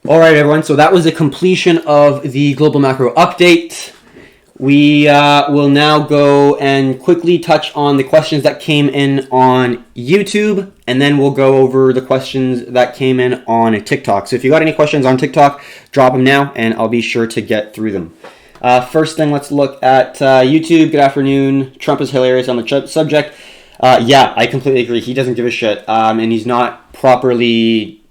[SPEAKER 1] All right, everyone, so that was the completion of the global macro update. We will now go and quickly touch on the questions that came in on YouTube, and then we'll go over the questions that came in on TikTok. So if you got any questions on TikTok, drop them now, and I'll be sure to get through them. First thing, let's look at YouTube. Good afternoon. Trump is hilarious on the subject. Yeah, I completely agree. He doesn't give a shit, and he's not properly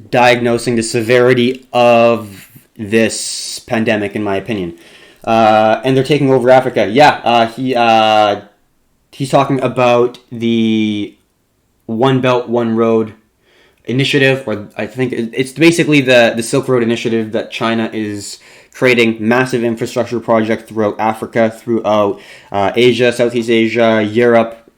[SPEAKER 1] diagnosing the severity of this pandemic, in my opinion. And they're taking over Africa. Yeah, he's talking about the One Belt, One Road initiative, or I think it's basically the Silk Road initiative that China is creating. Massive infrastructure project throughout Africa, throughout Asia, Southeast Asia, Europe.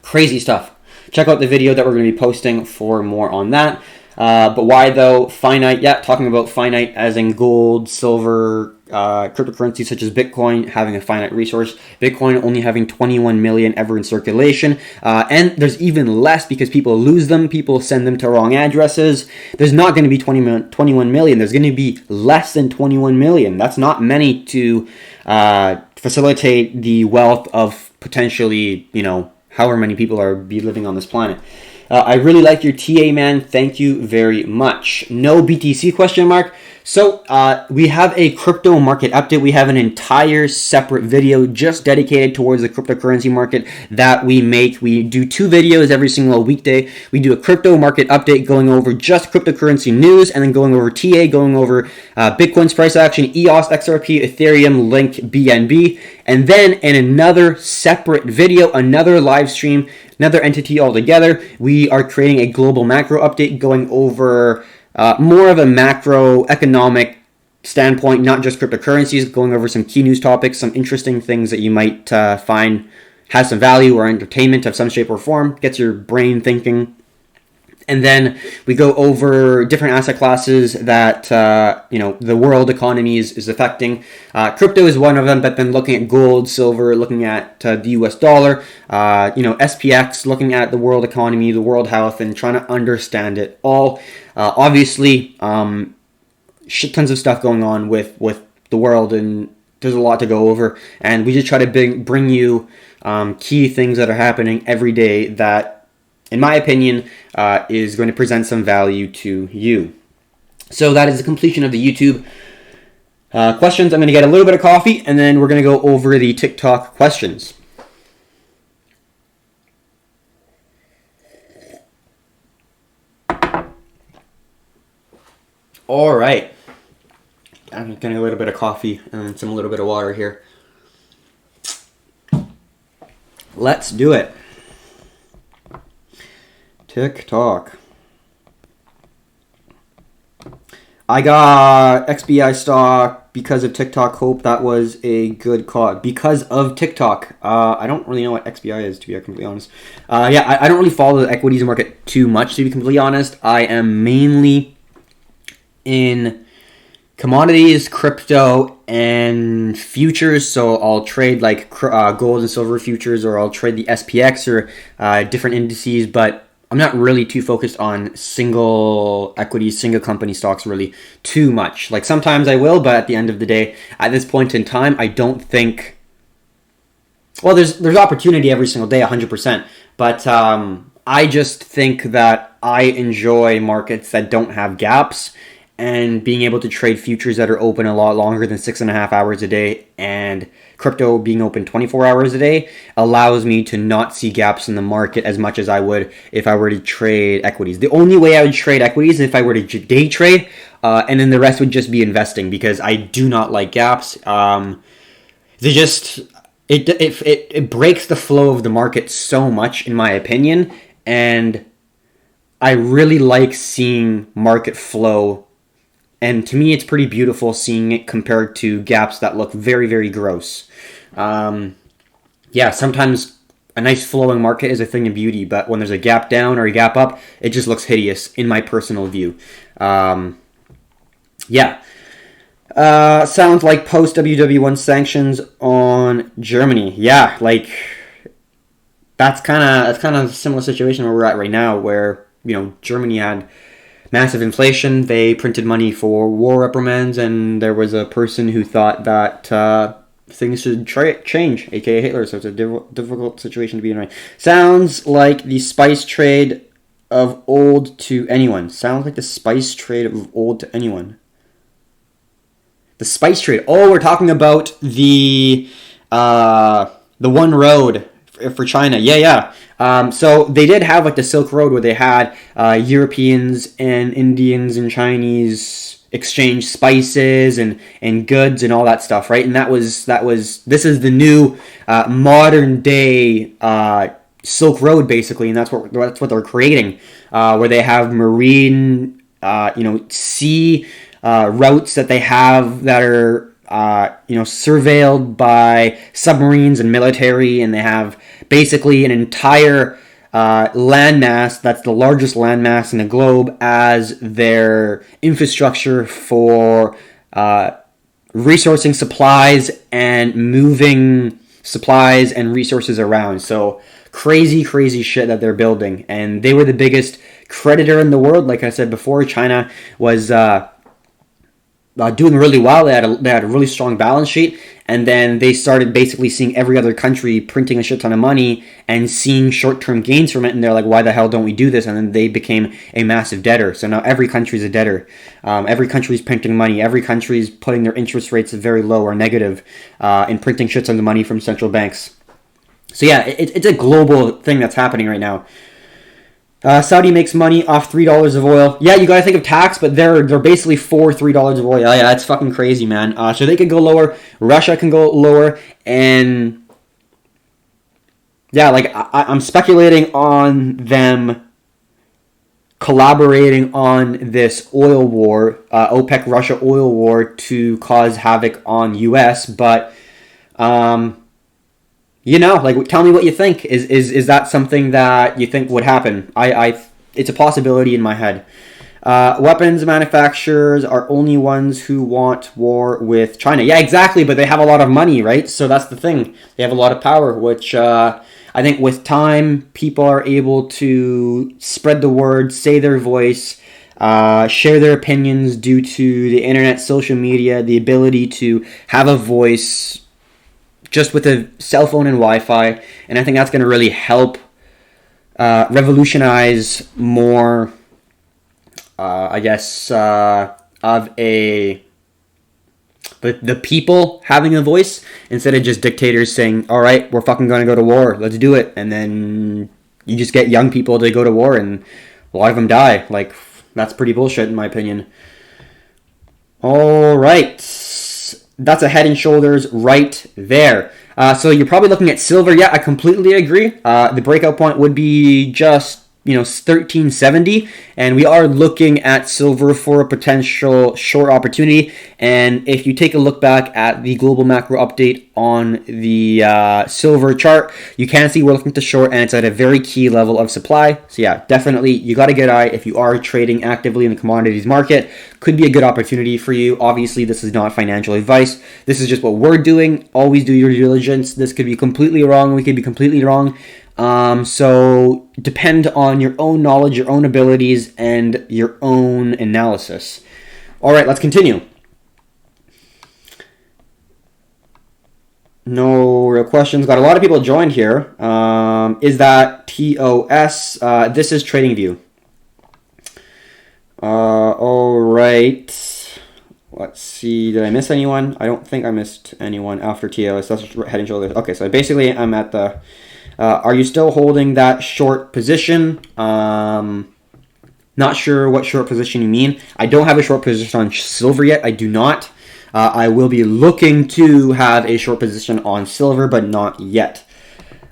[SPEAKER 1] Crazy stuff. Check out the video that we're going to be posting for more on that. But why, though? Finite, yeah, talking about finite as in gold, silver, cryptocurrencies such as Bitcoin having a finite resource. Bitcoin only having 21 million ever in circulation. And there's even less because people lose them. People send them to wrong addresses. There's not going to be 21 million. There's going to be less than 21 million. That's not many to facilitate the wealth of potentially, however many people are be living on this planet. I really like your TA, man. Thank you very much. No BTC question mark. So we have a crypto market update. We have an entire separate video just dedicated towards the cryptocurrency market that we make. We do 2 videos every single weekday. We do a crypto market update going over just cryptocurrency news, and then going over TA, going over Bitcoin's price action, EOS, XRP, Ethereum, Link, BNB. And then in another separate video, another live stream, another entity altogether, we are creating a global macro update going over more of a macroeconomic standpoint, not just cryptocurrencies, going over some key news topics, some interesting things that you might find has some value or entertainment of some shape or form, gets your brain thinking. And then we go over different asset classes that the world economy is affecting. Crypto is one of them, but then looking at gold, silver, looking at the U.S. dollar, SPX, looking at the world economy, the world health, and trying to understand it all. Obviously, shit tons of stuff going on with the world, and there's a lot to go over. And we just try to bring you key things that are happening every day that, in my opinion, is going to present some value to you. So that is the completion of the YouTube questions. I'm going to get a little bit of coffee, and then we're going to go over the TikTok questions. All right. I'm getting a little bit of coffee and a little bit of water here. Let's do it. TikTok. I got XBI stock because of TikTok. Hope that was a good call. Because of TikTok. I don't really know what XBI is, to be completely honest. I don't really follow the equities market too much, to be completely honest. I am mainly in commodities, crypto, and futures. So I'll trade like gold and silver futures, or I'll trade the SPX or different indices, but I'm not really too focused on single equities, single company stocks really too much. Like sometimes I will, but at the end of the day, at this point in time, I don't think. Well, there's opportunity every single day, 100%. But I just think that I enjoy markets that don't have gaps, and being able to trade futures that are open a lot longer than 6.5 hours a day, and crypto being open 24 hours a day allows me to not see gaps in the market as much as I would if I were to trade equities. The only way I would trade equities is if I were to day trade, and then the rest would just be investing, because I do not like gaps. It breaks the flow of the market so much, in my opinion, and I really like seeing market flow. And to me, it's pretty beautiful seeing it compared to gaps that look very, very gross. Sometimes a nice flowing market is a thing of beauty, but when there's a gap down or a gap up, it just looks hideous, in my personal view. Sounds like post-WW1 sanctions on Germany. Yeah, like that's kind of a similar situation where we're at right now, where Germany had massive inflation. They printed money for war reprimands, and there was a person who thought that things should change, aka Hitler. So it's a difficult situation to be in. Right? Sounds like the spice trade of old to anyone. Sounds like the spice trade of old to anyone. The spice trade. Oh, we're talking about the One Road for China. Yeah. So they did have like the Silk Road, where they had Europeans and Indians and Chinese exchange spices and goods and all that stuff, right? And this is the new modern day Silk Road, basically, and that's what they're creating, where they have marine sea routes that they have that are surveilled by submarines and military, and they have basically an entire landmass that's the largest landmass in the globe as their infrastructure for resourcing supplies and moving supplies and resources around. So crazy shit that they're building. And they were the biggest creditor in the world. Like I said before, China was doing really well. They had a really strong balance sheet, and then they started basically seeing every other country printing a shit ton of money and seeing short-term gains from it, and they're like, why the hell don't we do this? And then they became a massive debtor. So now every country's a debtor. Every country's printing money. Every country's putting their interest rates very low or negative, and printing shit tons of money from central banks. So yeah, it's a global thing that's happening right now. Saudi makes money off $3 of oil. Yeah, you gotta think of tax, but they're basically for $3 of oil. Yeah, that's fucking crazy, man. So they could go lower. Russia can go lower, and yeah, like I'm speculating on them collaborating on this oil war, OPEC Russia oil war, to cause havoc on US. But tell me what you think. Is that something that you think would happen? I it's a possibility in my head. Weapons manufacturers are only ones who want war with China. Yeah, exactly, but they have a lot of money, right? So that's the thing. They have a lot of power, which I think with time, people are able to spread the word, say their voice, share their opinions due to the internet, social media, the ability to have a voice just with a cell phone and Wi-Fi. And I think that's going to really help revolutionize more of the people having a voice instead of just dictators saying, all right, we're fucking going to go to war. Let's do it. And then you just get young people to go to war and a lot of them die. Like, that's pretty bullshit in my opinion. All right. That's a head and shoulders right there. So you're probably looking at silver. Yeah, I completely agree. The breakout point would be just 1370, and we are looking at silver for a potential short opportunity. And if you take a look back at the global macro update on the silver chart, you can see we're looking to short, and it's at a very key level of supply. So yeah, definitely you got a good eye if you are trading actively in the commodities market. Could be a good opportunity for you. Obviously, this is not financial advice. This is just what we're doing. Always do your due diligence. This could be completely wrong. We could be completely wrong. So depend on your own knowledge, your own abilities, and your own analysis. All right, let's continue. No real questions. Got a lot of people joined here. Is that TOS? This is TradingView. All right. Let's see. Did I miss anyone? I don't think I missed anyone after TOS. That's head and shoulders. Okay, so basically I'm at the... are you still holding that short position? Not sure what short position you mean. I don't have a short position on silver yet. I do not. I will be looking to have a short position on silver, but not yet.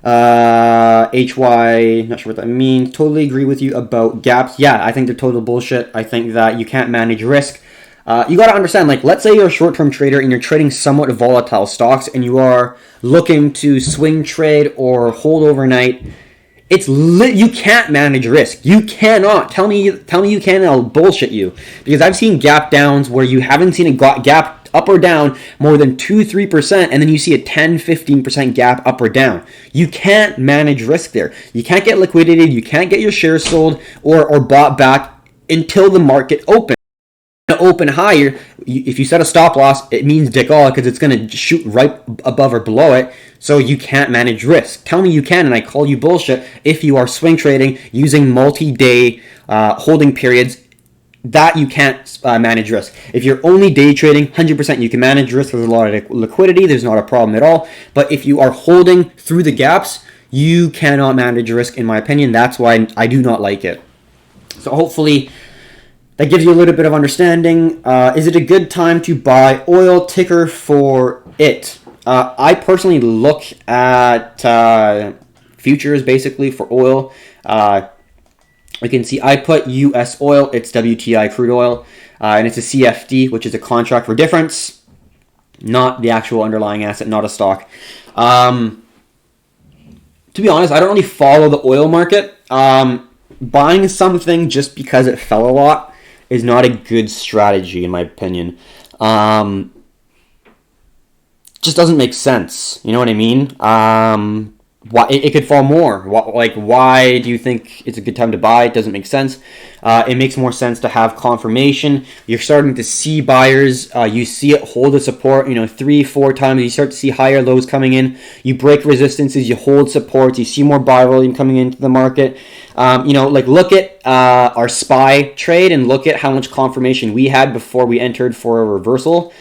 [SPEAKER 1] HY, not sure what that means. Totally agree with you about gaps. Yeah, I think they're total bullshit. I think that you can't manage risk. You got to understand, like, let's say you're a short-term trader and you're trading somewhat volatile stocks and you are looking to swing trade or hold overnight. You can't manage risk. You cannot. Tell me you can and I'll bullshit you. Because I've seen gap downs where you haven't seen a gap up or down more than 2-3%, and then you see a 10-15% gap up or down. You can't manage risk there. You can't get liquidated. You can't get your shares sold or bought back until the market opens. Open higher, if you set a stop loss, it means dick all because it's going to shoot right above or below it. So you can't manage risk. Tell me you can, and I call you bullshit if you are swing trading using multi-day holding periods. That you can't manage risk. If you're only day trading, 100% you can manage risk. There's a lot of liquidity. There's not a problem at all. But if you are holding through the gaps, you cannot manage risk, in my opinion. That's why I do not like it. So hopefully that gives you a little bit of understanding. Is it a good time to buy oil? Ticker for it. I personally look at futures basically for oil. You can see I put US oil. It's WTI crude oil. And it's a CFD, which is a contract for difference. Not the actual underlying asset, not a stock. To be honest, I don't really follow the oil market. Buying something just because it fell a lot is not a good strategy, in my opinion. Just doesn't make sense. You know what I mean? Why it could fall more? Why do you think it's a good time to buy? It doesn't make sense. It makes more sense to have confirmation. You're starting to see buyers. You see it hold a support. 3-4 times. You start to see higher lows coming in. You break resistances. You hold supports. You see more buy volume coming into the market. Look at our SPY trade and look at how much confirmation we had before we entered for a reversal.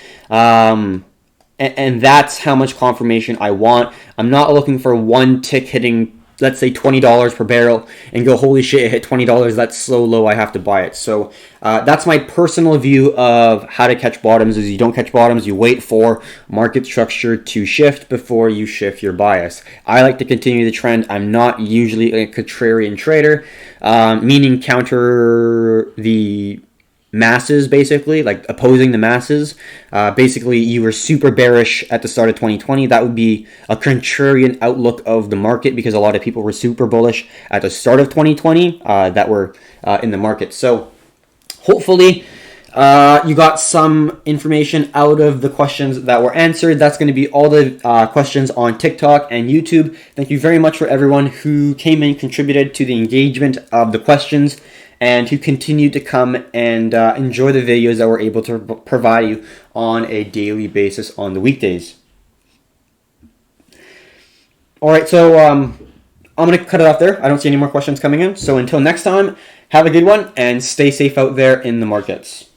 [SPEAKER 1] And that's how much confirmation I want. I'm not looking for one tick hitting, let's say, $20 per barrel and go, holy shit, it hit $20. That's so low, I have to buy it. So that's my personal view of how to catch bottoms. Is you don't catch bottoms, you wait for market structure to shift before you shift your bias. I like to continue the trend. I'm not usually a contrarian trader, meaning counter the masses, basically, like opposing the masses. Basically, you were super bearish at the start of 2020. That would be a contrarian outlook of the market, because a lot of people were super bullish at the start of 2020 that were in the market. So hopefully you got some information out of the questions that were answered. That's going to be all the questions on TikTok and YouTube. Thank you very much for everyone who came and contributed to the engagement of the questions, and who continued to come and enjoy the videos that we're able to provide you on a daily basis on the weekdays. All right, so I'm going to cut it off there. I don't see any more questions coming in. So until next time, have a good one and stay safe out there in the markets.